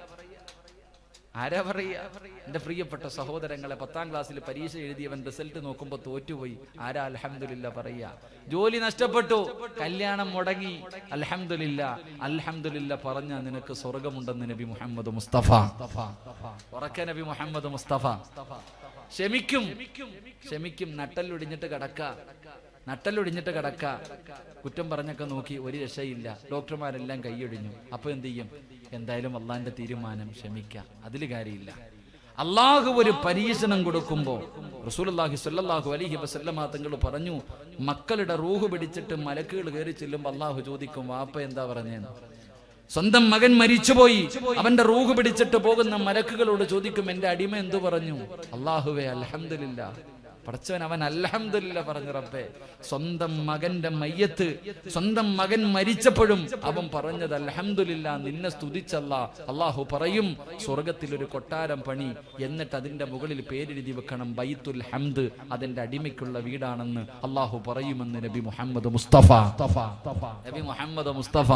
ആരാ പറയാ? എന്റെ പ്രിയപ്പെട്ട സഹോദരങ്ങളെ, 10ാം ക്ലാസ്സിൽ പരീക്ഷ എഴുതിയവൻ റിസൾട്ട് നോക്കുമ്പോ തോറ്റുപോയി, ആരാ അൽഹംദുലില്ലാ പറയാ? ജോലി നഷ്ടപ്പെട്ടു, കല്യാണം മുടങ്ങി, അൽഹംദുലില്ലാ. അൽഹംദുലില്ലാ പറഞ്ഞ നിനക്ക് സ്വർഗമുണ്ടെന്ന് നബി മുഹമ്മദ് മുസ്തഫ. നബി മുഹമ്മദ് മുസ്തഫ. ക്ഷമിക്കും. നട്ടലൊടിഞ്ഞിട്ട് കിടക്ക. കുറ്റം പറഞ്ഞൊക്കെ നോക്കി, ഒരു രക്ഷയില്ല. ഡോക്ടർമാരെല്ലാം കൈയൊടിഞ്ഞു. അപ്പൊ എന്ത് ചെയ്യും? എന്തായാലും അള്ളാന്റെ തീരുമാനം, ക്ഷമിക്കാം, അതിൽ കാര്യമില്ല. അള്ളാഹു ഒരു പരീക്ഷണം കൊടുക്കുമ്പോ റസൂലുള്ളാഹി സ്വല്ലല്ലാഹു അലൈഹി വസല്ലമ തങ്ങൾ പറഞ്ഞു, മക്കളുടെ റൂഹ് പിടിച്ചിട്ട് മലക്കുകൾ കയറി ചെല്ലുമ്പോൾ അള്ളാഹു ചോദിക്കും, വാപ്പ എന്താ പറഞ്ഞേന്ന്? സ്വന്തം മകൻ മരിച്ചുപോയി, അവന്റെ റൂഹ് പിടിച്ചിട്ട് പോകുന്ന മലക്കുകളോട് ചോദിക്കും, എന്റെ അടിമ എന്തു പറഞ്ഞു? അള്ളാഹുവേ അൽഹംദുലില്ലാ. പടച്ചവൻ അവൻ അൽഹംദുലില്ലാ പറഞ്ഞു. റബ്ബേ, സ്വന്തം മകന്റെ മയ്യത്ത്, സ്വന്തം മകൻ മരിച്ചപ്പോഴും അവൻ പറഞ്ഞത് അൽഹംദുലില്ലാ, നിന്നെ സ്തുതിച്ചല്ല. അള്ളാഹു പറയും, സ്വർഗത്തിൽ ഒരു കൊട്ടാരം പണി, എന്നിട്ട് അതിന്റെ മുകളിൽ പേരെഴുതി വെക്കണം ബൈത്തുൽ ഹംദ്, അതിന്റെ അടിമയ്ക്കുള്ള വീടാണെന്ന് അള്ളാഹു പറയുമെന്ന് നബി മുഹമ്മദ് മുസ്തഫ. നബി മുഹമ്മദ് മുസ്തഫ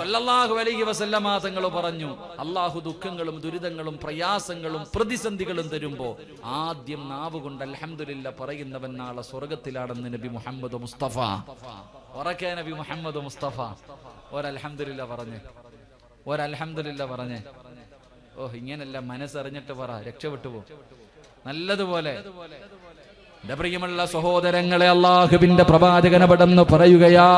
സല്ലല്ലാഹു അലൈഹി വസല്ലമ തങ്ങൾ പറഞ്ഞു, അള്ളാഹു ദുഃഖങ്ങളും ദുരിതങ്ങളും പ്രയാസങ്ങളും പ്രതിസന്ധികളും തരുമ്പോ ആദ്യം നാവ് കൊണ്ട് അൽഹംദുലില്ലാ പറയുന്നവൻ നാളെ സ്വർഗത്തിലാണെന്ന് നബി മുഹമ്മദ് മുസ്തഫ. നബി മുഹമ്മദ് മുസ്തഫ. ഒരൽഹംദുലില്ലാ പറഞ്ഞേ. ഇങ്ങനല്ല, മനസ്സറിഞ്ഞിട്ട് പറ, രക്ഷപ്പെട്ടു പോ നല്ലതുപോലെ. എന്റെ പ്രിയമുള്ള സഹോദരങ്ങളെ, അള്ളാഹുവിന്റെ പ്രവാചകൻ അവിടെന്ന് പറയുകയാ,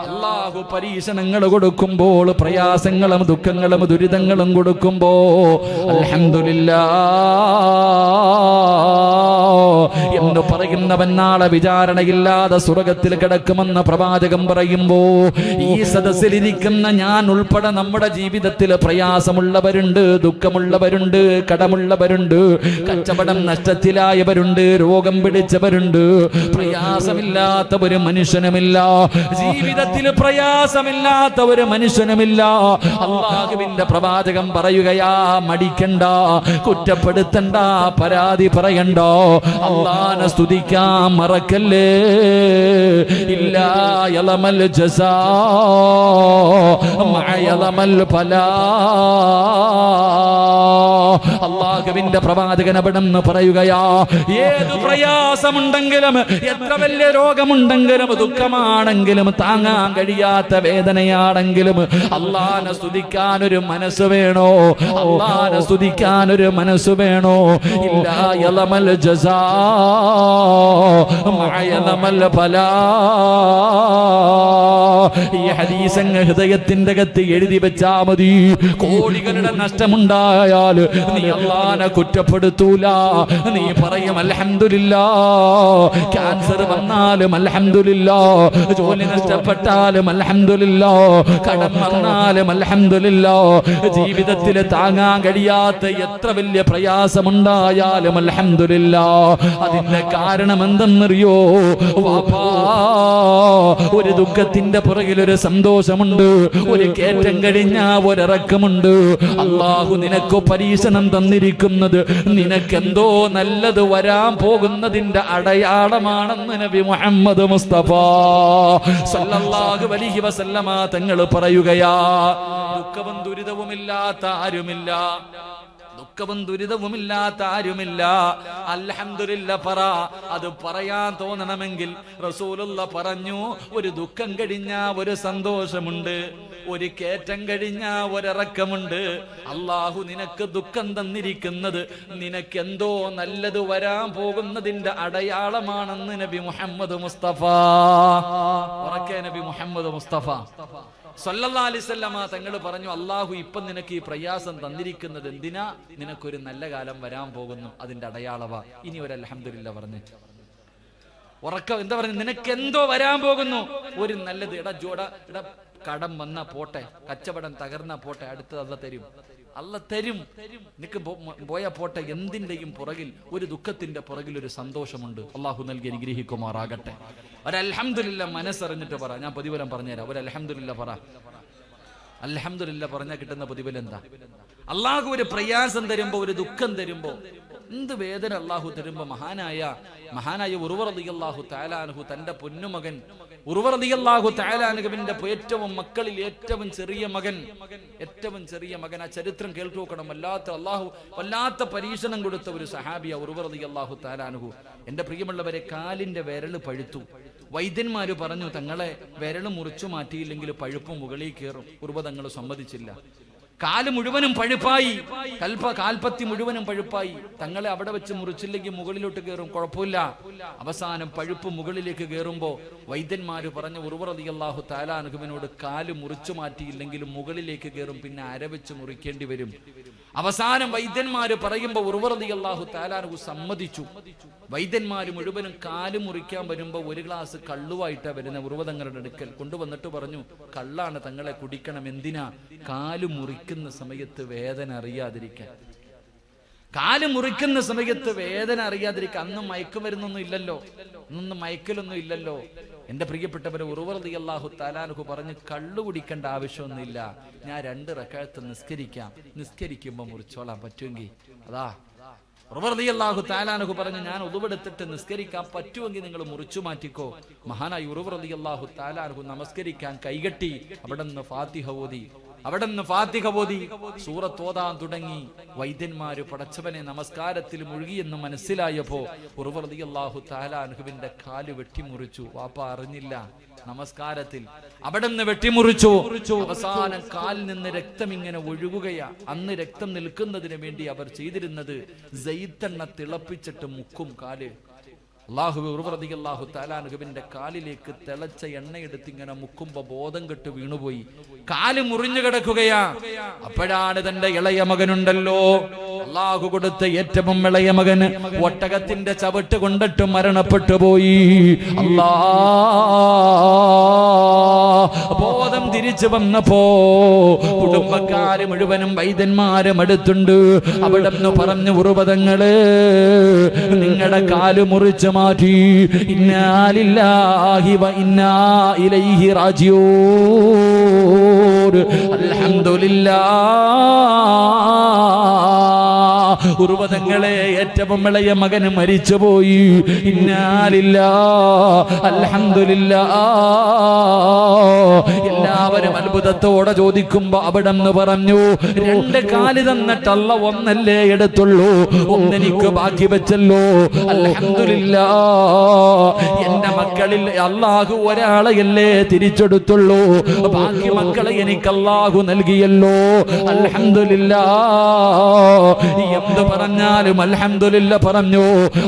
അള്ളാഹു പരീക്ഷണങ്ങൾ കൊടുക്കുമ്പോൾ, പ്രയാസങ്ങളും ദുഃഖങ്ങളും ദുരിതങ്ങളും കൊടുക്കുമ്പോ അൽഹംദുലില്ലാ എന്ന് പറയുന്ന പറയുന്നവൻ നാളെ വിചാരണയില്ലാതെ സ്വർഗത്തിൽ കിടക്കുമെന്ന് പ്രവാചകം പറയുമ്പോ ഈ സദസ്സിലിരിക്കുന്ന ഞാൻ ഉൾപ്പെടെ നമ്മുടെ ജീവിതത്തിൽ പ്രയാസമുള്ളവരുണ്ട്, ദുഃഖമുള്ളവരുണ്ട്, കടമുള്ളവരുണ്ട്, കച്ചവടം നഷ്ടത്തിലായവരുണ്ട്, രോഗം പിടിച്ചവരുണ്ട്. പ്രയാസമില്ലാത്ത ഒരു മനുഷ്യനുമില്ല, ജീവിതത്തിൽ പ്രയാസമില്ലാത്ത ഒരു മനുഷ്യനുമില്ല. അല്ലാഹുവിന്റെ പ്രവാചകം പറയുകയാ, മടിക്കണ്ട, കുറ്റപ്പെടുത്തണ്ട, പരാതി പറയണ്ട, അല്ലാഹനെ സ്തുതിക്കാൻ മറക്കല്ലേ. ഇല്ലാ യലമൽ ജസാ മഅ യലമൽ ഫലാ. അല്ലാഹുവിന്റെ പ്രവാചകൻ അവിടെന്ന് പറയുകയാ, ഏതു പ്രയാസമുണ്ടെങ്കിലും, എത്ര വലിയ രോഗമുണ്ടെങ്കിലും, ദുഃഖമാണെങ്കിലും, താങ്ങാൻ കഴിയാത്ത വേദനയാണെങ്കിലും അല്ലാഹനെ സ്തുതിക്കാൻ ഒരു മനസ്സ് വേണോ? അല്ലാഹനെ സ്തുതിക്കാൻ ഒരു മനസ്സ് വേണോ? ഇല്ലാ യലമൽ ജസാ മഅ യലമൽ ഫലാ. ഈ ഹദീസ് അങ്ങ് ഹൃദയത്തിന്റെ അകത്ത് എഴുതി വെച്ചാ മതി. കോടികളുടെ നഷ്ടമുണ്ടായാൽ നീ അല്ലാഹനെ കുറ്റപ്പെടുത്തൂല, നീ പറയും അൽഹംദുലില്ലാഹ്. ക്യാൻസർ വന്നാലും അൽഹംദുലില്ലാഹ്, ജോലി നഷ്ടപ്പെട്ടാലും അൽഹംദുലില്ലാഹ്, കടം വന്നാലും അൽഹംദുലില്ലാഹ്, ജീവിതത്തിൽ താങ്ങാൻ കഴിയാത്ത എത്ര വലിയ പ്രയാസമുണ്ടായാലും അൽഹംദുലില്ലാഹ്. അതിന്റെ കാരണം എന്തെന്നറിയോ? വാപ്പാ, ഒരു ദുഃഖത്തിന്റെ പുറകിൽ ഒരു സന്തോഷമുണ്ട്, ഒരു കയറ്റം കഴിഞ്ഞാ ഒരിറക്കമുണ്ട്. അല്ലാഹു നിനക്ക് പരീക്ഷണം തന്നിരിക്കുന്നത് നിനക്കെന്തോ നല്ലത് വരാൻ പോകുന്നതിന്റെ അടയാളമാണെന്ന് നബി മുഹമ്മദ് മുസ്തഫ സല്ലല്ലാഹു അലൈഹി വസല്ലമ തങ്ങൾ പറയുകയാ. ദുഃഖവും ദുരിതവുമില്ലാത്ത ആരുമില്ല, ദുഃഖവും ദുരിതവുമില്ലാത്ത ആരുമില്ല. അൽഹംദുലില്ലാഹ് പറ. അത് പറയാൻ തോന്നണമെങ്കിൽ റസൂലുള്ള പറഞ്ഞു, ഒരു ദുഃഖം കഴിഞ്ഞാ ഒരു സന്തോഷമുണ്ട്, ഒരു കയറ്റം കഴിഞ്ഞാ ഒരിറക്കമുണ്ട്. അല്ലാഹു നിനക്ക് ദുഃഖം തന്നിരിക്കുന്നത് നിനക്കെന്തോ നല്ലത് വരാൻ പോകുന്നതിന്റെ അടയാളമാണെന്ന് നബി മുഹമ്മദ് മുസ്തഫ. ഉറക്കെ നബി മുഹമ്മദ് മുസ്തഫ സല്ലല്ലാഹു അലൈഹി വസല്ലമ തങ്ങൾ പറഞ്ഞു, അല്ലാഹു ഇപ്പം നിനക്ക് ഈ പ്രയാസം തന്നിരിക്കുന്നത് എന്തിനാ? നിനക്കൊരു നല്ല കാലം വരാൻ പോകുന്നു, അതിന്റെ അടയാളവാ. ഇനി ഒരു അൽഹംദുലില്ലാഹ് പറഞ്ഞു. ഉറക്കം എന്താ പറഞ്ഞു? നിനക്ക് എന്തോ വരാൻ പോകുന്നു, ഒരു നല്ലത്. എടാ കടം വന്ന പോട്ടെ, കച്ചവടം തകർന്ന പോട്ടെ, അടുത്തത് അല്ല തരും, അല്ല തരും. നിനക്ക് പോയ പോട്ടെ, എന്തിന്റെയും പുറകിൽ, ഒരു ദുഃഖത്തിന്റെ പുറകിൽ ഒരു സന്തോഷമുണ്ട്. അല്ലാഹു നൽകി അനുഗ്രഹിക്കുമാറാകട്ടെ. ഒരു അൽഹംദുലില്ലാഹ് മനസ്സറിഞ്ഞിട്ട് പറ. ഞാൻ പ്രതിഫലം പറഞ്ഞുതരാം. ഒരു അൽഹംദുലില്ലാഹ് പറ. അൽഹംദുലില്ലാഹ് പറഞ്ഞാൽ കിട്ടുന്ന പ്രതിഫലം എന്താ? അല്ലാഹു ഒരു പ്രയാസം തരുമ്പോ, ഒരു ദുഃഖം തരുമ്പോ, എന്ത് വേദന അല്ലാഹു തരുമ്പോ, മഹാനായ ഉർവ റളിയല്ലാഹു തആല അൻഹു തന്റെ പൊന്നുമകൻ ഉർവ റളിയല്ലാഹു തആല അൻഹുവിന്റെ ഏറ്റവും മക്കളിൽ ഏറ്റവും ചെറിയ മകൻ, ആ ചരിത്രം കേൾക്കു നോക്കണം. വല്ലാത്ത പരീക്ഷണം കൊടുത്ത ഒരു സഹാബിയ ഉർവ റളിയല്ലാഹു തആല അൻഹു. എന്റെ പ്രിയമുള്ളവരെ, കാലിന്റെ വിരല് പഴുത്തു. വൈദ്യന്മാര് പറഞ്ഞു, തങ്ങളെ വിരല് മുറിച്ചു മാറ്റിയില്ലെങ്കിൽ പഴുപ്പ് മുകളിൽ കയറും. ഉർവ തങ്ങൾ സമ്മതിച്ചില്ല. കാല് മുഴുവനും പഴുപ്പായി, കാൽപ്പത്തി മുഴുവനും പഴുപ്പായി. തങ്ങളെ അവിടെ വെച്ച് മുറിച്ചില്ലെങ്കിൽ മുകളിലോട്ട് കയറും, കുഴപ്പമില്ല. അവസാനം പഴുപ്പ് മുകളിലേക്ക് കയറുമ്പോ വൈദ്യന്മാര് പറഞ്ഞു, ഉർവ റളിയല്ലാഹു തആല അൻഹുവിനോട് കാല് മുറിച്ചു മാറ്റിയില്ലെങ്കിലും മുകളിലേക്ക് കയറും, പിന്നെ അരവെച്ച് മുറിക്കേണ്ടി വരും. അവസാനം വൈദ്യന്മാര് പറയുമ്പോ ഉർവ റളിയല്ലാഹു തആല അൻഹു സമ്മതിച്ചു. വൈദ്യന്മാര് മുഴുവനും കാല് മുറിക്കാൻ വരുമ്പോ ഒരു ഗ്ലാസ് കള്ളുവായിട്ടാ വരുന്ന ഉർവ തങ്ങളുടെ അടുക്കൽ കൊണ്ടുവന്നിട്ട് പറഞ്ഞു, കള്ളാണ് തങ്ങളെ കുടിക്കണം. എന്തിനാ? കാല് മുറിക്കുന്ന സമയത്ത് വേദന അറിയാതിരിക്കാൻ. കാല് മുറിക്കുന്ന സമയത്ത് വേദന അറിയാതിരിക്കാൻ. അന്നും മയക്കുമരുന്നൊന്നും ഇല്ലല്ലോ, അന്നൊന്നും മയക്കലൊന്നും ഇല്ലല്ലോ. എന്റെ പ്രിയപ്പെട്ടവരെ, ഉർവ റളിയല്ലാഹു തആല അൻഹു പറഞ്ഞു, കള്ളു കുടിക്കേണ്ട ആവശ്യമൊന്നുമില്ല, ഞാൻ 2 റക്അത്ത് നിസ്കരിക്കാം, നിസ്കരിക്കുമ്പോ മുറിച്ചോളാൻ പറ്റുമെങ്കിൽ. അതാ ഉർവ റളിയല്ലാഹു തആല അൻഹു പറഞ്ഞു, ഞാൻ ഉളുവെടുത്തിട്ട് നിസ്കരിക്കാൻ പറ്റുമെങ്കിൽ നിങ്ങൾ മുറിച്ചു മാറ്റിക്കോ. മഹാനായ ഉർവ റളിയല്ലാഹു തആല അൻഹു നമസ്കരിക്കാൻ കൈകെട്ടി അവിടുന്ന് ഫാത്തിഹ ഓതി സൂറത്ത് ഓതാൻ തുടങ്ങി. വൈദ്യന്മാര് പടച്ചവനെ നമസ്കാരത്തിൽ മുഴുകിയെന്ന് മനസ്സിലായപ്പോ ഉർവ റളിയല്ലാഹു തആല അൻഹുവിന്റെ കാല് വെട്ടിമുറിച്ചു. വാപ്പ അറിഞ്ഞില്ല. നമസ്കാരത്തിൽ അവിടുന്ന് വെട്ടിമുറിച്ചു. അവസാനം കാലിൽ നിന്ന് രക്തം ഇങ്ങനെ ഒഴുകുകയാ. അന്ന് രക്തം നിൽക്കുന്നതിന് വേണ്ടി അവർ ചെയ്തിരുന്നത്, സൈത്തെണ്ണ തിളപ്പിച്ചിട്ട് മുക്കും കാല്. റളിയല്ലാഹു തആല അൻഹുവിന്റെ കാലിലേക്ക് തിളച്ച എണ്ണയെടുത്ത് ഇങ്ങനെ മുക്കുമ്പോ ബോധം കെട്ട് വീണുപോയി, കാല് മുറിഞ്ഞു കിടക്കുകയാ. അപ്പോഴാണ് തന്റെ ഇളയ മകനുണ്ടല്ലോ, അള്ളാഹു കൊടുത്ത ഏറ്റവും ഇളയ മകന് ഒട്ടകത്തിന്റെ ചവിട്ട് കൊണ്ടിട്ട് മരണപ്പെട്ടു പോയി. ബോധം തിരിച്ചു വന്നപ്പോ കുടുംബക്കാര് മുഴുവനും വൈദ്യന്മാരും അടുത്തുണ്ട്. അവിടെ നിന്ന് പറഞ്ഞു, ഉറുവതങ്ങള് നിങ്ങളുടെ കാല് മുറിച്ചു മാറ്റി. ഇന്നാ ലില്ലാഹി വ ഇന്നാ ഇലൈഹി റാജിഊൻ. അൽഹംദുലില്ലാഹ്, ഉറുവതങ്ങളെ ഏറ്റവും ഇളയ മകന് മരിച്ചുപോയി. ഇന്നാ ലില്ലാഹി അൽഹംദുലില്ലാഹ്. എല്ലാവരും അത്ഭുതത്തോടെ ചോദിക്കുമ്പോ അവിടെ നിന്ന് പറഞ്ഞു, 2 കാല് തന്നിട്ട് അല്ല ഒന്നല്ലേ എടുത്തുള്ളൂ, ഒന്നെനിക്ക് ബാക്കി വെച്ചല്ലോ. അൽഹംദുലില്ലാഹ്, എന്റെ മക്കളിൽ അല്ലാഹു ഒരാളെയല്ലേ തിരിച്ചെടുത്തുള്ളൂ, ബാക്കി മക്കളെ എനിക്ക് അല്ലാഹു നൽകിയല്ലോ. അൽഹംദുലില്ലാഹ്. എന്ത് പറഞ്ഞാലും അൽഹംദുലില്ലാഹ് പറഞ്ഞു.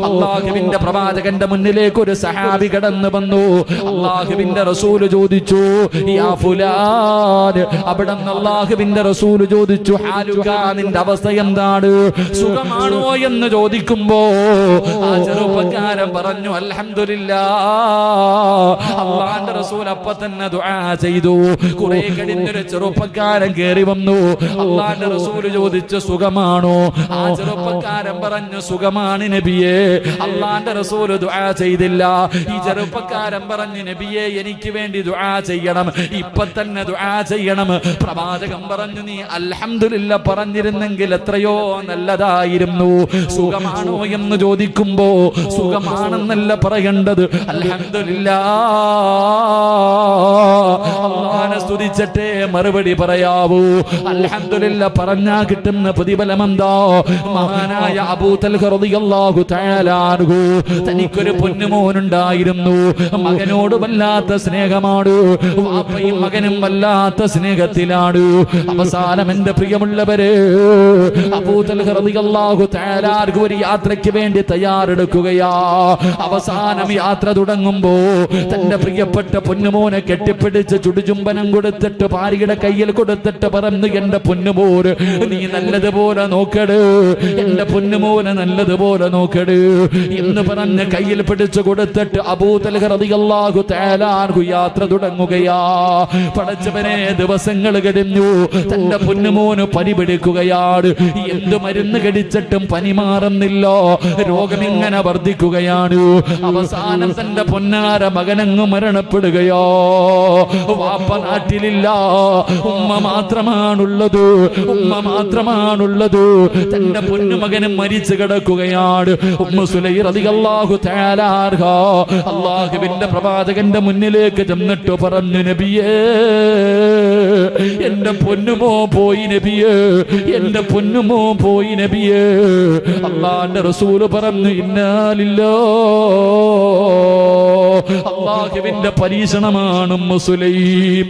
അല്ലാഹുവിന്റെ പ്രവാചകന്റെ മുന്നിലേക്ക് ഒരു സഹാബി കടന്നു വന്നു. അല്ലാഹുവിന്റെ റസൂൽ ചോദിച്ചു, യാ ഫുലാൻ. അവിടെ അല്ലാഹുവിന്റെ റസൂൽ ചോദിച്ചു, ഹാലുക, നിന്റെ അവസ്ഥ എന്താണ്, സുഖമാണോ എന്ന് ചോദിക്കുമ്പോ ആ ചെറുപ്പക്കാരൻ പറഞ്ഞു, അൽഹംദുലില്ലാഹ്. അല്ലാഹുവിന്റെ റസൂൽ അപ്പൊ തന്നെ ദുആ ചെയ്തു. കുറെ കഴിഞ്ഞൊരു ചെറുപ്പക്കാരൻ കേറി വന്നു. അല്ലാഹുവിന്റെ റസൂൽ ചോദിച്ചു, സുഖമാണോ? ആ ചെറുപ്പക്കാരൻ പറഞ്ഞു, സുഖമാണ് നബിയേ. അല്ലാഹുവിന്റെ റസൂൽ ദുആ ചെയ്തില്ല. ഈ ചെറുപ്പക്കാരൻ പറഞ്ഞു, നബിയേ എനിക്ക് വേണ്ടി ദുആ ചെയ്യണം, ഇപ്പൊ തന്നെ ദുആ ചെയ്യണം. പ്രവാചകൻ പറഞ്ഞു, നീ അൽഹംദുലില്ലാഹ് പറഞ്ഞിരുന്നെങ്കിൽ എത്രയോ നല്ലതായിരുന്നു. സുഖമാണോ എന്ന് ചോദിക്കുമ്പോ സുഖമാണെന്നല്ല പറയേണ്ടത്, അൽഹംദുലില്ലാഹ്. അല്ലാഹുവിനെ സ്തുതിച്ചിട്ടേ മറുപടി പറയാവൂ. അൽഹംദുലില്ലാഹ് പറഞ്ഞാ കിട്ടുന്ന പ്രതിഫലം എന്താ? മഹാനായ അബൂ തൽഹ റളിയല്ലാഹു തആല അൻഹു, തനിക്കൊരു പൊന്നുമോനുണ്ടായിരുന്നു. മകനോട് വല്ലാത്ത സ്നേഹമാണ്, വാപ്പയും മകനും വല്ലാത്ത സ്നേഹത്തിലാണ്. അവസാനം എന്റെ പ്രിയമുള്ളവരെ, അബൂ തൽഹ റളിയല്ലാഹു തആല അൻഹു ഒരു യാത്രയ്ക്ക് വേണ്ടി തയ്യാറെടുക്കുകയാ. അവസാനം യാത്ര തുടങ്ങുമ്പോ തന്റെ പ്രിയപ്പെട്ട പൊന്നുമോനെ കെട്ടിപ്പിടിച്ച് ചുടുചുംബനം കൊടുത്തിട്ട് ഭാര്യയുടെ കയ്യിൽ കൊടുത്തിട്ട് പറഞ്ഞു, എന്റെ പൊന്നുമോന് നീ നല്ലതുപോലെ നോക്കട്, എന്റെ പൊന്നുമോനെ നല്ലതുപോലെ നോക്കട് എന്ന് പറഞ്ഞ് കയ്യിൽ പിടിച്ചു കൊടുത്തിട്ട് അബൂ തൽഹ റളിയല്ലാഹു തആല അൻഹു യാത്ര തുടങ്ങുകയാ. പടച്ചവനെ, ദിവസങ്ങൾ കഴിഞ്ഞു, തന്റെ പൊന്നുമോന് പനി പിടിക്കുകയാണ്. എന്ത് മരുന്ന് കഴിച്ചിട്ടും പനി മാറുന്നില്ല, രോഗം ഇങ്ങനെ വർദ്ധിക്കുകയാണ്. അവസാനം തന്റെ പൊന്നാര മകനങ്ങ് മരണപ്പെടുകയോ. വാപ്പ നാട്ടിലില്ല, ഉമ്മ മാത്രമാണുള്ളത്, ഉമ്മ മാത്രമാണുള്ളത്. തന്റെ പൊന്നുമകനും മരിച്ചു കിടക്കുകയാണ്. ഉമ്മ സുലൈ റളിയല്ലാഹു തആല അൻഹ അല്ലാഹുവിന്റെ പ്രവാചകന്റെ മുന്നിലേക്ക് ചെന്നിട്ട് പറഞ്ഞു, നബിയേ എന്റെ പൊന്നുമോ പോയി നബിയേ, എന്റെ പൊന്നുമോ പോയി നബിയേ. അല്ലാഹുവിന്റെ റസൂൽ പറഞ്ഞു, ഇന്നാ ലില്ലാഹ്. അല്ലാഹുവിന്റെ പരീക്ഷണമാണ് മുസ്ലിം,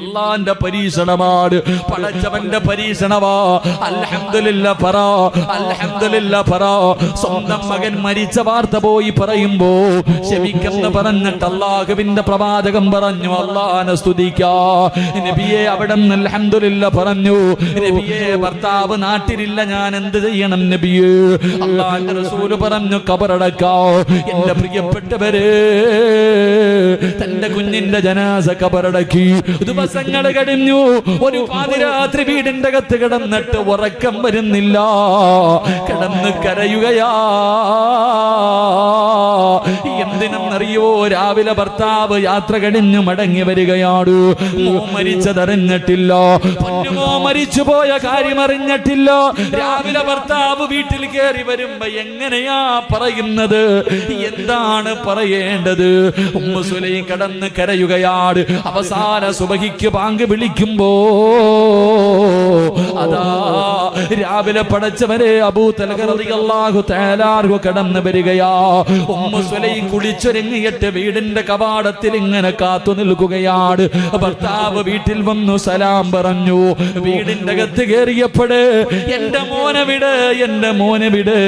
അല്ലാഹുവിന്റെ പരീക്ഷണമാണ്, പടച്ചവന്റെ പരീക്ഷണമാ. അൽഹംദുലില്ലാഹ് പറ, അൽഹംദുലില്ലാഹ് പറ. സ്വന്തം മകൻ മരിച്ച വാർത്ത പോയി പറയുമ്പോ ക്ഷമിക്കെന്ന് പറഞ്ഞിട്ട് അല്ലാഹുവിന്റെ പ്രവാചകൻ പറഞ്ഞു, അല്ലാഹുവിനെ സ്തുതിക്കാ. നബിയെ അവിടെ നിന്ന് അൽഹംദുലില്ലാഹ് പറഞ്ഞു. നബിയെ ഭർത്താവ് നാട്ടിലില്ല, ഞാൻ എന്ത് ചെയ്യണം നബിയെ? അല്ലാഹുവിന്റെ റസൂൽ പറഞ്ഞു, ഖബറടക്കാ. എന്റെ പ്രിയപ്പെട്ടവരെ, തന്റെ കുഞ്ഞിന്റെ ജനാസ ഖബറടക്കി. ദിവസങ്ങൾ കഴിഞ്ഞു. ഒരു പാതിരാത്രി വീടിന്റെ അകത്ത് കിടന്നിട്ട് ഉറക്കം വരുന്നില്ല, കിടന്ന് കരയുകയാ. എന്തിനെന്നറിയോ? രാവിലെ ഭർത്താവ് യാത്ര കഴിഞ്ഞു മടങ്ങി വരികയാണ്. മോ മരിച്ചതറിഞ്ഞിട്ടില്ല, പൊന്നുമോ മരിച്ചുപോയ കാര്യം അറിഞ്ഞിട്ടില്ല. രാവിലെ ഭർത്താവ് വീട്ടിൽ കയറി വരുമ്പോ എങ്ങനെയാ പറയുന്നത്, എന്താണ് പറയേണ്ടത്? ഉമ്മു സുലൈം കടന്ന് കരയുകയാണ്. അവസാന സുബഹിക്ക് ബാങ്ക് വിളിക്കുമ്പോ അതാ രാവിലെ പടച്ചവരെ അബൂ തൽഹ റളിയല്ലാഹു തആല അൻഹു കടന്നു വരികയാ. ഉമ്മു സുലൈം കുളിച്ചൊരുങ്ങി വലിച്ചിറങ്ങിയിട്ട് വീടിന്റെ കവാടത്തിൽ ഇങ്ങനെ കാത്തു നിൽക്കുകയാണ്. ഭർത്താവ് വീട്ടിൽ വന്നു സലാം പറഞ്ഞു. വീടിന്റെ അകത്ത് കയറിയപ്പോഴേ എന്റെ മോനെ വിട്, എന്റെ മോനെ വിട്.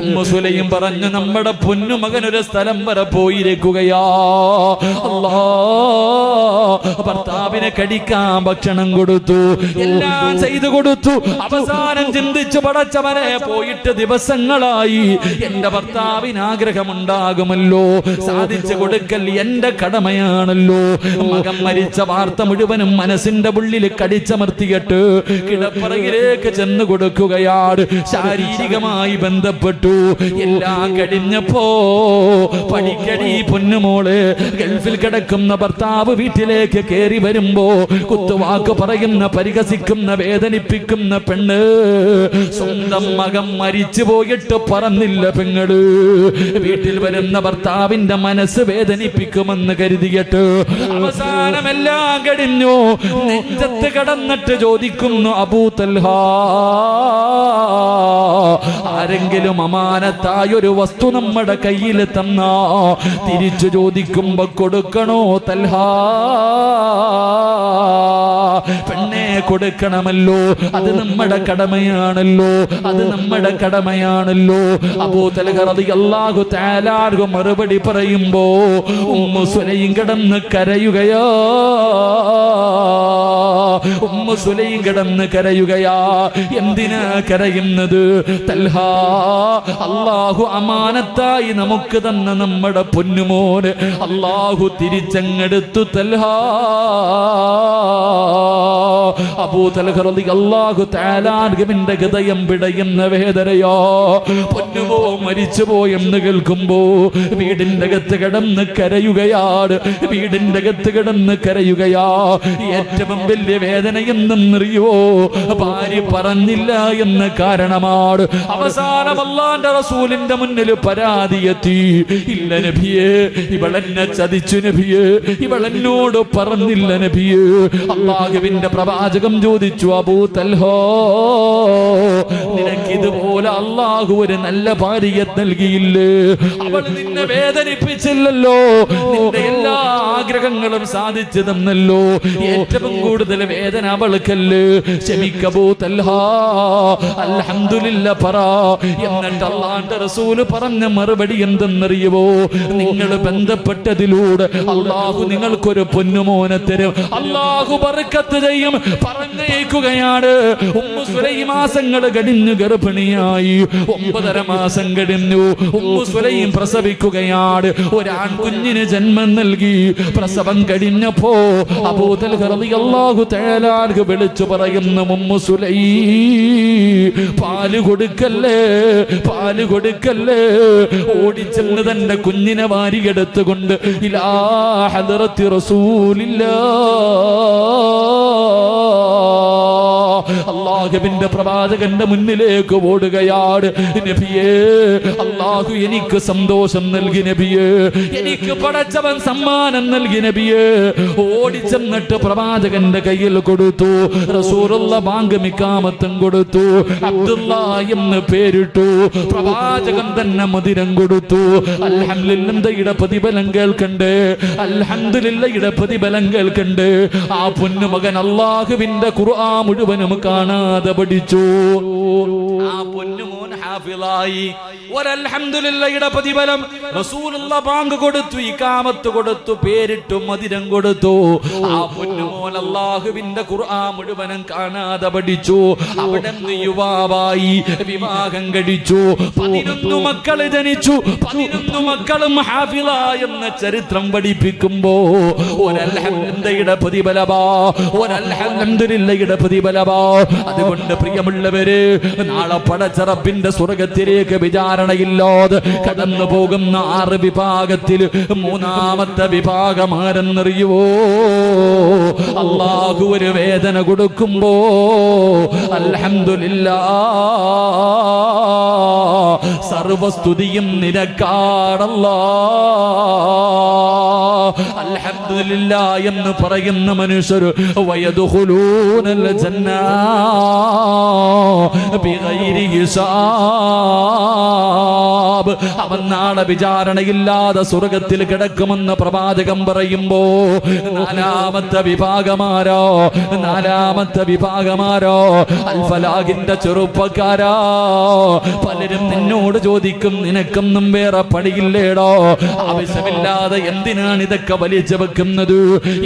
ഉമ്മു സുലൈം പറഞ്ഞു, നമ്മുടെ പൊന്നുമകൻ ഒരു സ്ഥലം വരെ പോയിരിക്കുകയാ. അല്ലാ, ഭർത്താവിനെ കടിക്കാൻ ഭക്ഷണം കൊടുത്തു, എല്ലാം ചെയ്തു കൊടുത്തു. അവസാനം ചിന്തിച്ചു, പടച്ചവനെ പോയിട്ട് ദിവസങ്ങളായി, എന്റെ ഭർത്താവിന് ആഗ്രഹമുണ്ടാകുമല്ലോ, സാധിച്ചു കൊടുക്കൽ എന്റെ കടമയാണല്ലോ. മകൻ മരിച്ച വാർത്ത മുഴുവനും മനസ്സിന്റെ ഉള്ളിൽ കടിച്ചമർത്തിയിട്ട് കിടപ്പറയിലേക്ക് ചെന്ന് കൊടുക്കുകയാണ്. ശാരീരികമായി ബന്ധപ്പെട്ടു. എല്ലാം കഴിഞ്ഞപ്പോ പഠിക്കടി പൊന്നുമോള്, ഗൾഫിൽ കിടക്കുന്ന ഭർത്താവ് വീട്ടിലേക്ക് കയറി വരുമ്പോ കുത്തുവാക്ക് പറയുന്ന, പരിഹസിക്കുന്ന, വേദനിപ്പിക്കുന്ന പെണ്ണ് സ്വന്തം മകൻ മരിച്ചു പോയിട്ട് പറഞ്ഞില്ല പെങ്ങള്. വീട്ടിൽ വരുന്ന ഭർത്താവിന്റെ മനസ്സ് വേദനിപ്പിക്കുമെന്ന് കരുതിയിട്ട് അവസാനമെല്ലാം കഴിഞ്ഞു. നെഞ്ചത്ത് കടന്നിട്ട് ചോദിക്കുന്നു, അബൂ തൽഹ, ആരെങ്കിലും അമാനത്തായൊരു വസ്തു നമ്മുടെ കയ്യിൽ തന്നാ തിരിച്ചു ചോദിക്കുമ്പോ കൊടുക്കണോ തൽഹ? പെണ്ണെ, കൊടുക്കണമല്ലോ, അത് നമ്മുടെ കടമയാണല്ലോ, അത് നമ്മുടെ കടമയാണല്ലോ. അബൂ തൽഹ റളിയല്ലാഹു തആല അൻഹു മറുപടി പറയുമ്പോ ഉമ്മു സുലൈം കിടന്ന് കരയുകയാ. ഉമ്മു സുലൈം കിടന്ന് കരയുകയാ. എന്തിനാ കരയുന്നത്? തൽഹ, അല്ലാഹു അമാനത്തായി നമുക്ക് തന്ന നമ്മുടെ പൊന്നുമോന് അല്ലാഹു തിരിച്ചങ്ങെടുത്തു തൽഹ. അബൂ തൽഹ റളിയല്ലാഹു തആല അൻഹുവിന്റെ ഹൃദയം പിടയുന്ന വേദനയോ. പൊന്നുമോ മരിച്ചുപോയെന്ന് കേൾക്കുമ്പോ വീടിന്റെ അകത്ത് കിടന്ന് കരയുകയാണ്. വീടിന്റെ അകത്ത് കിടന്ന് കരയുകയാ. ഏറ്റവും വലിയ വേദന എന്തെന്നറിയോ? ഭാര്യ പറഞ്ഞില്ല എന്ന കാരണമാണ്. അവസാനം അല്ലാഹുവിന്റെ റസൂലിന്റെ മുന്നിൽ പരാതിയെത്തി. ഇല്ല നബിയേ, ഇവളെന്നെ ചതിച്ചു നബിയേ, ഇവളെന്നോട് പറഞ്ഞില്ല നബിയേ. അല്ലാഹുവിന്റെ പ്രവാചകം ചോദിച്ചു, അബൂ തൽഹ, നിനക്കിതുപോലെ അല്ലാഹു ഒരു നല്ല ഭാര്യയെ നൽകിയില്ലേ? അവൾ നിന്നെ വേദനിപ്പിച്ചില്ലല്ലോ, നിന്റെ എല്ലാ ആഗ്രഹങ്ങളും സാധിച്ചു തന്നല്ലോ. ഏറ്റവും കൂടുതൽ വേദന അവൾക്കല്ലേ? ക്ഷമിക്കബൂ തൽഹ, അൽഹംദുലില്ലാ പറ. എന്നിട്ട് അല്ലാഹുവിന്റെ റസൂൽ പറഞ്ഞ മറുപടി എന്തെന്നറിയുമോ? നിങ്ങൾ ബന്ധപ്പെട്ടതിലൂടെ അല്ലാഹു നിങ്ങൾക്കൊരു പൊന്നുമോനെ തരും, അല്ലാഹു ബർക്കത്ത് ചെയ്യും. പറഞ്ഞേക്കുകയാണ്. ഉമ്മു സുലൈം മാസങ്ങൾ കഴിഞ്ഞു ഗർഭിണിയായി. 9.5 മാസം കഴിഞ്ഞു. Ummu Sulaim പ്രസവിക്കുകയാണ്. ഒരാൺകുഞ്ഞിന് ജന്മം നൽകി. പ്രസവം കഴിഞ്ഞപ്പോ അബൂ തൽഹ റളിയല്ലാഹു തആല അൻഹു വിളിച്ചു പറയുന്നു, ഉമ്മു സുലൈം, പാല് കൊടുക്കല്ലേ, പാല് കൊടുക്കല്ലേ. ഓടിച്ചെന്ന് തന്റെ കുഞ്ഞിനെ വാരിയെടുത്തുകൊണ്ട് ഇലാ ഹദ്റത്തി റസൂലില്ലാഹ്, അല്ലാഹുവിന്റെ പ്രവാചകന്റെ മുന്നിലേക്ക് ഓടുകയാണ്. നബിയേ, അല്ലാഹു എനിക്ക് സന്തോഷം നൽകി നബിയേ, എനിക്ക് പടച്ചവൻ സമ്മാനം നൽകി നബിയേ. ഓടിച്ചെന്നിട്ട് പ്രവാചകന്റെ കയ്യിൽ കൊടുത്തു. റസൂലുള്ളാഹി ബാങ്ക് ഇഖാമത്തും കൊടുത്തു. അബ്ദുള്ള എന്ന് പേരിട്ടു. പ്രവാചകൻ തന്നെ മദിരം കൊടുത്തു. അൽഹംദുലില്ലാഹ് പ്രതിഫലം കേൾക്കണ്ടേ? അൽഹംദുലില്ലാഹ് പ്രതിഫലം കേൾക്കണ്ടേ? ആ പൊന്നുമകൻ അല്ലാഹുവിന്റെ ഖുർആൻ മുഴുവനും കാണാതെ പഠിച്ചു. ആ പൊന്നുമോൻ ഹാഫിളായി. അൽഹംദുലില്ലാഹ് പ്രതിഫലം. റസൂലുള്ളാഹി ബാങ്ക് കൊടുത്തു, ഇഖാമത്ത് കൊടുത്തു, പേരിട്ടു, മദിരം കൊടുത്തു. ആ പൊന്നുമോൻ അല്ലാഹുവിന്റെ ഖുർആൻ മുഴുവനും കാണാതെ പഠിച്ചു. അവിടെ യുവാവായി, വിവാഹം കഴിച്ചു. 11 മക്കൾ ജനിച്ചു. 11 മക്കളും ഹാഫിള എന്ന ചരിത്രം പഠിപ്പിക്കുമ്പോ ഒരൽഹംദുലില്ലാഹ് പ്രതിഫലമാ, ഒരൽഹംദുലില്ലാഹ് പ്രതിഫലമാ. അതുകൊണ്ട് പ്രിയമുള്ളവര്, നാളെ പടച്ച റബ്ബിന്റെ സ്വർഗ്ഗത്തിലേക്ക് വിചാരണയില്ലാതെ കടന്നു പോകുന്ന 6 വിഭാഗത്തിൽ 3ാമത്തെ വിഭാഗം ആരെന്നറിയുവോ? അല്ലാഹു ഒരു വേദന കൊടുക്കുമ്പോ അൽഹംദുലില്ലാഹ്, സർവസ്തുതിയും നിനക്കാണല്ലാഹ്, അൽഹംദുലില്ലാഹ് എന്ന് പറയുന്ന മനുഷ്യർ വയദ്ഖുലൂനൽ ജന്ന ബിഗൈരി ഹിസാബ്, പാപ് അവൻ നാളെ വിചാരണയില്ലാതെ സ്വർഗത്തിൽ കിടക്കുമെന്ന് പ്രവാചകം പറയുമ്പോ നാലാമത്തെ വിഭാഗമാരോ അൽഫലാഹിന്റെ ചെറുപ്പക്കാരാ. പലരും നിന്നോട് ചോദിക്കും, നിനക്കൊന്നും വേറെ പണിയില്ലേടോ, ആവശ്യമില്ലാതെ എന്തിനാണ് ഇതൊക്കെ വലിച്ചു വെക്കുന്നത്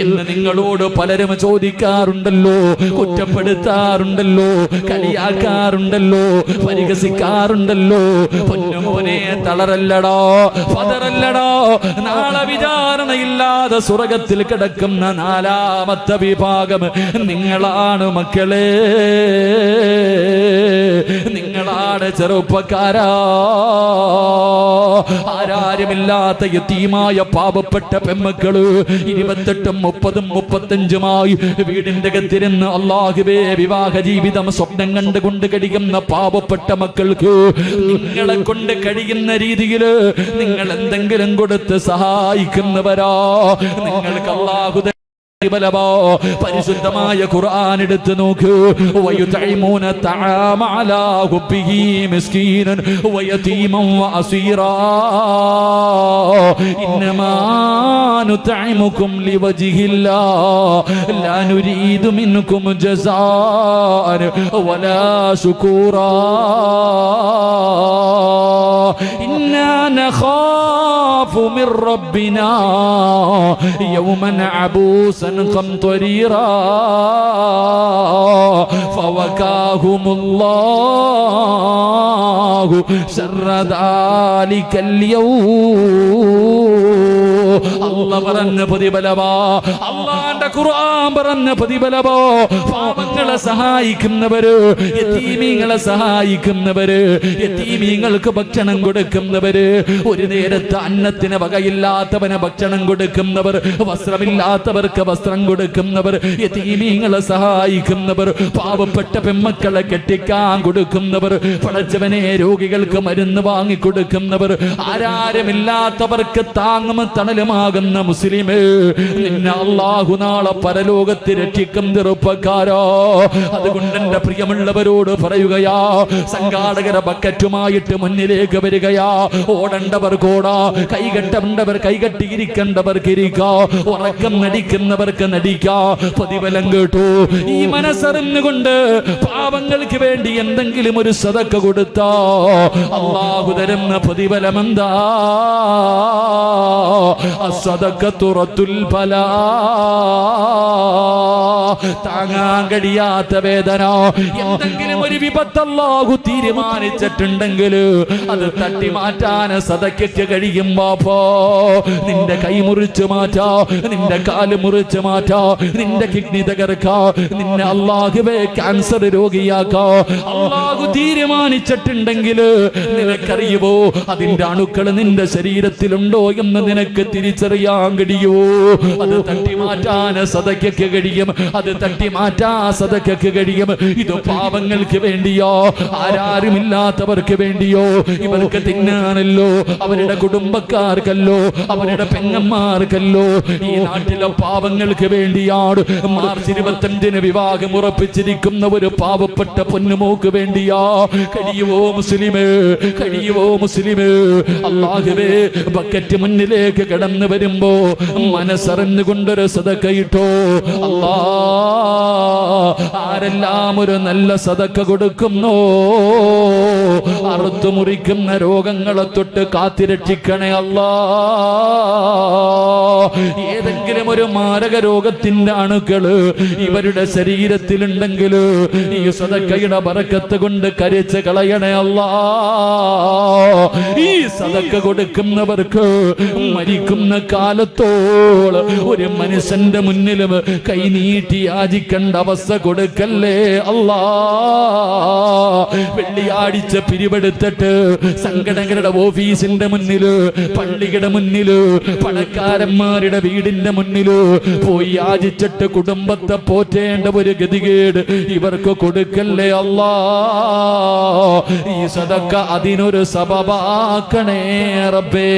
എന്ന് നിങ്ങളോട് പലരും ചോദിക്കാറുണ്ടല്ലോ, കുറ്റപ്പെടുത്താറുണ്ടല്ലോ, കളിയാക്കാറുണ്ടല്ലോ, പരിഹസിക്കാറുണ്ടല്ലോ. പൊന്നുമോനെ, തളരല്ലടോ, പതറല്ലടോ. നാളെ വിചാരണയില്ലാതെ സ്വർഗത്തിൽ കിടക്കുന്ന നാലാമത്തെ വിഭാഗം നിങ്ങളാണ് മക്കളെ, നിങ്ങളാണ് ചെറുപ്പക്കാരാ. ആരാരുമില്ലാത്ത യതീമായ പാവപ്പെട്ട പെമ്മക്കള് 28, 30, 35 വീടിന്റെ അകത്തിരുന്ന് അല്ലാഹുവേ വിവാഹ ജീവിതം സ്വപ്നം കണ്ടുകൊണ്ട് കഴിയുന്ന പാവപ്പെട്ട മക്കൾക്ക് നിങ്ങളെ കൊണ്ട് കഴിയുന്ന രീതിയിൽ നിങ്ങൾ എന്തെങ്കിലും കൊടുത്ത് സഹായിക്കുന്നവരാ. നിങ്ങൾക്ക് അല്ലാഹു പരിശുദ്ധമായ ഖുർആൻ എടുത്ത് നോക്കൂ. വയുതഇമൂന തആമ അലാ ഹുബ്ബിഹി മിസ്കീനൻ വയതീമൻ വഅസീറാ ഇന്നമാ നുതഇമുകും ലിവജ്ഹില്ലാഹ് ലാ നുരീദു മിൻകും ജസാഅൻ വലാ ശുകൂറാ ഇന്നാ നഖാഫു മിർ റബ്ബിനാ യൗമൻ അബൂസൻ قمطريرا فوقاهم الله شر ذلك اليوم. അല്ലാഹ് പറഞ്ഞ പ്രതിഫലമോ, അല്ലാഹുവിന്റെ ഖുർആൻ പറഞ്ഞ പ്രതിഫലമോ. പാപങ്ങളെ സഹായിക്കുന്നവര്, യതീമീങ്ങളെ സഹായിക്കുന്നവര്, യതീമീങ്ങൾക്ക് ഭക്ഷണം കൊടുക്കുന്നവര്, ഒരു നേരത്തെ അന്നത്തിന് വകയില്ലാത്തവന് ഭക്ഷണം കൊടുക്കുന്നവർ, വസ്ത്രമില്ലാത്തവർക്ക് വസ്ത്രം കൊടുക്കുന്നവർ, യതീമീങ്ങളെ സഹായിക്കുന്നവർ, പാവപ്പെട്ട പെമ്മക്കളെ കെട്ടിക്കാൻ കൊടുക്കുന്നവർ, പടച്ചവനെ രോഗികൾക്ക് മരുന്ന് വാങ്ങിക്കൊടുക്കുന്നവർ, ആരാരുമില്ലാത്തവർക്ക് താങ്ങും തണലുമാകുന്ന മുസ്ലിമേ, നിന്നെ അല്ലാഹു നാളെ പരലോകത്ത് രക്ഷിക്കും ചെറുപ്പക്കാരോ. അതുകൊണ്ട് എന്റെ പ്രിയമുള്ളവരോട് പറയുകയാ, സംഘാടകരെ ബക്കറ്റുമായിട്ട് മുന്നിലേക്ക് വരികയാ. ഓടേണ്ടവർ കോടാ, കൈകെട്ടേണ്ടവർ കൈകെട്ടിയിരിക്കേണ്ടവർക്ക് ഇരിക്കാ, ഉറക്കം നടിക്കുന്നവർക്ക് നടിക്കാ. പ്രതിഫലം കേട്ടു. ഈ മനസ്സറിഞ്ഞുകൊണ്ട് പാവങ്ങൾക്ക് വേണ്ടി എന്തെങ്കിലും ഒരു സദക്ക കൊടുത്താ അല്ലാഹു തരുന്ന പ്രതിഫലം എന്താ? അസ്സദഖത്തു റത്തുൽ ബലാ. താങ്ങാൻ കഴിയാത്ത വേദന, എന്തെങ്കിലും ഒരു വിപത്ത് അല്ലാഹു തീരുമാനിച്ചിട്ടുണ്ടെങ്കിൽ അത് തട്ടി മാറ്റാൻ സദഖയ്ക്ക് കഴിയും. ബാപ്പോ, നിന്റെ കൈ മുറിച്ചു മാറ്റാ, നിന്റെ കാല് മുറിച്ചു മാറ്റാ, നിന്റെ കിഡ്നി തകർക്കാ, നിന്നെ അല്ലാഹുവേ ക്യാൻസർ രോഗിയാക്കാ അല്ലാഹു തീരുമാനിച്ചിട്ടുണ്ടെങ്കിൽ നിനക്കറിയുമോ അതിന്റെ അണുക്കൾ നിന്റെ ശരീരത്തിലുണ്ടോ എന്ന് നിനക്ക് തിരിച്ചറിയാൻ കഴിയോ? അത് തട്ടി മാറ്റാൻ സദഖയ്ക്ക് കഴിയും, അത് തട്ടി മാറ്റാ സദഖയ്ക്ക് കഴിയും. ഇത് പാവങ്ങൾക്ക് വേണ്ടിയോ, ആരാരുമില്ലാത്തവർക്ക് വേണ്ടിയോ, ഇവർക്ക് തിന്നാനല്ലോ, അവരുടെ കുടുംബക്കാർക്കല്ലോ, അവരുടെ പെങ്ങന്മാർക്കല്ലോ, ഈ നാട്ടിലെ പാവങ്ങൾക്ക് വേണ്ടിയാണ്. മാർച്ച് 25 വിവാഹം ഉറപ്പിച്ചിരിക്കുന്ന ഒരു പാവപ്പെട്ട പൊന്നുമോക്ക് വേണ്ടിയാ. കഴിയുവോ മുസ്ലിമേ, കഴിയുവോ മുസ്ലിമേ? അല്ലാഹുവേ, ബക്കറ്റ് മുന്നിലേക്ക് കടന്നു വരുമ്പോ മനസ്സറിഞ്ഞുകൊണ്ടൊരു സദഖ ഇട്ടോ. അല്ലാ, ആരെല്ലാം ഒരു നല്ല സദഖ കൊടുക്കുന്നോ അറുത്തു മുറിക്കുന്ന രോഗങ്ങളെ തൊട്ട് കാത്തിരക്ഷിക്കണേ അല്ലാ. ഏതെങ്കിലും ഒരു മാരക രോഗത്തിന്റെ അണുക്കള് ഇവരുടെ ശരീരത്തിലുണ്ടെങ്കിൽ ഈ സദഖയുടെ ബറക്കത്ത് കൊണ്ട് കരിച്ച് കളയണേ അല്ലാ. ഈ സദഖ കൊടുക്കുന്നവർക്ക് മരിക്കുന്ന കാലത്തോളം ഒരു മനുഷ്യന്റെ മുന്നിലും കൈനീട്ടി യാചിക്കേണ്ട അവസ്ഥ കൊടുക്കല്ലേ അല്ലാ. വെള്ളിയാഴ്ച പിരിവെടുത്തിട്ട് സംഘടനകളുടെ ഓഫീസിന്റെ മുന്നില്, പള്ളിയുടെ മുന്നില്, പണക്കാരന്മാരുടെ വീടിന്റെ മുന്നില് പോയി യാചിച്ചിട്ട് കുടുംബത്തെ പോറ്റേണ്ട ഒരു ഗതികേട് ഇവർക്ക് കൊടുക്കല്ലേ അല്ലാ. ഈ സദഖ അതിനൊരു സബബാക്കണേ റബ്ബേ.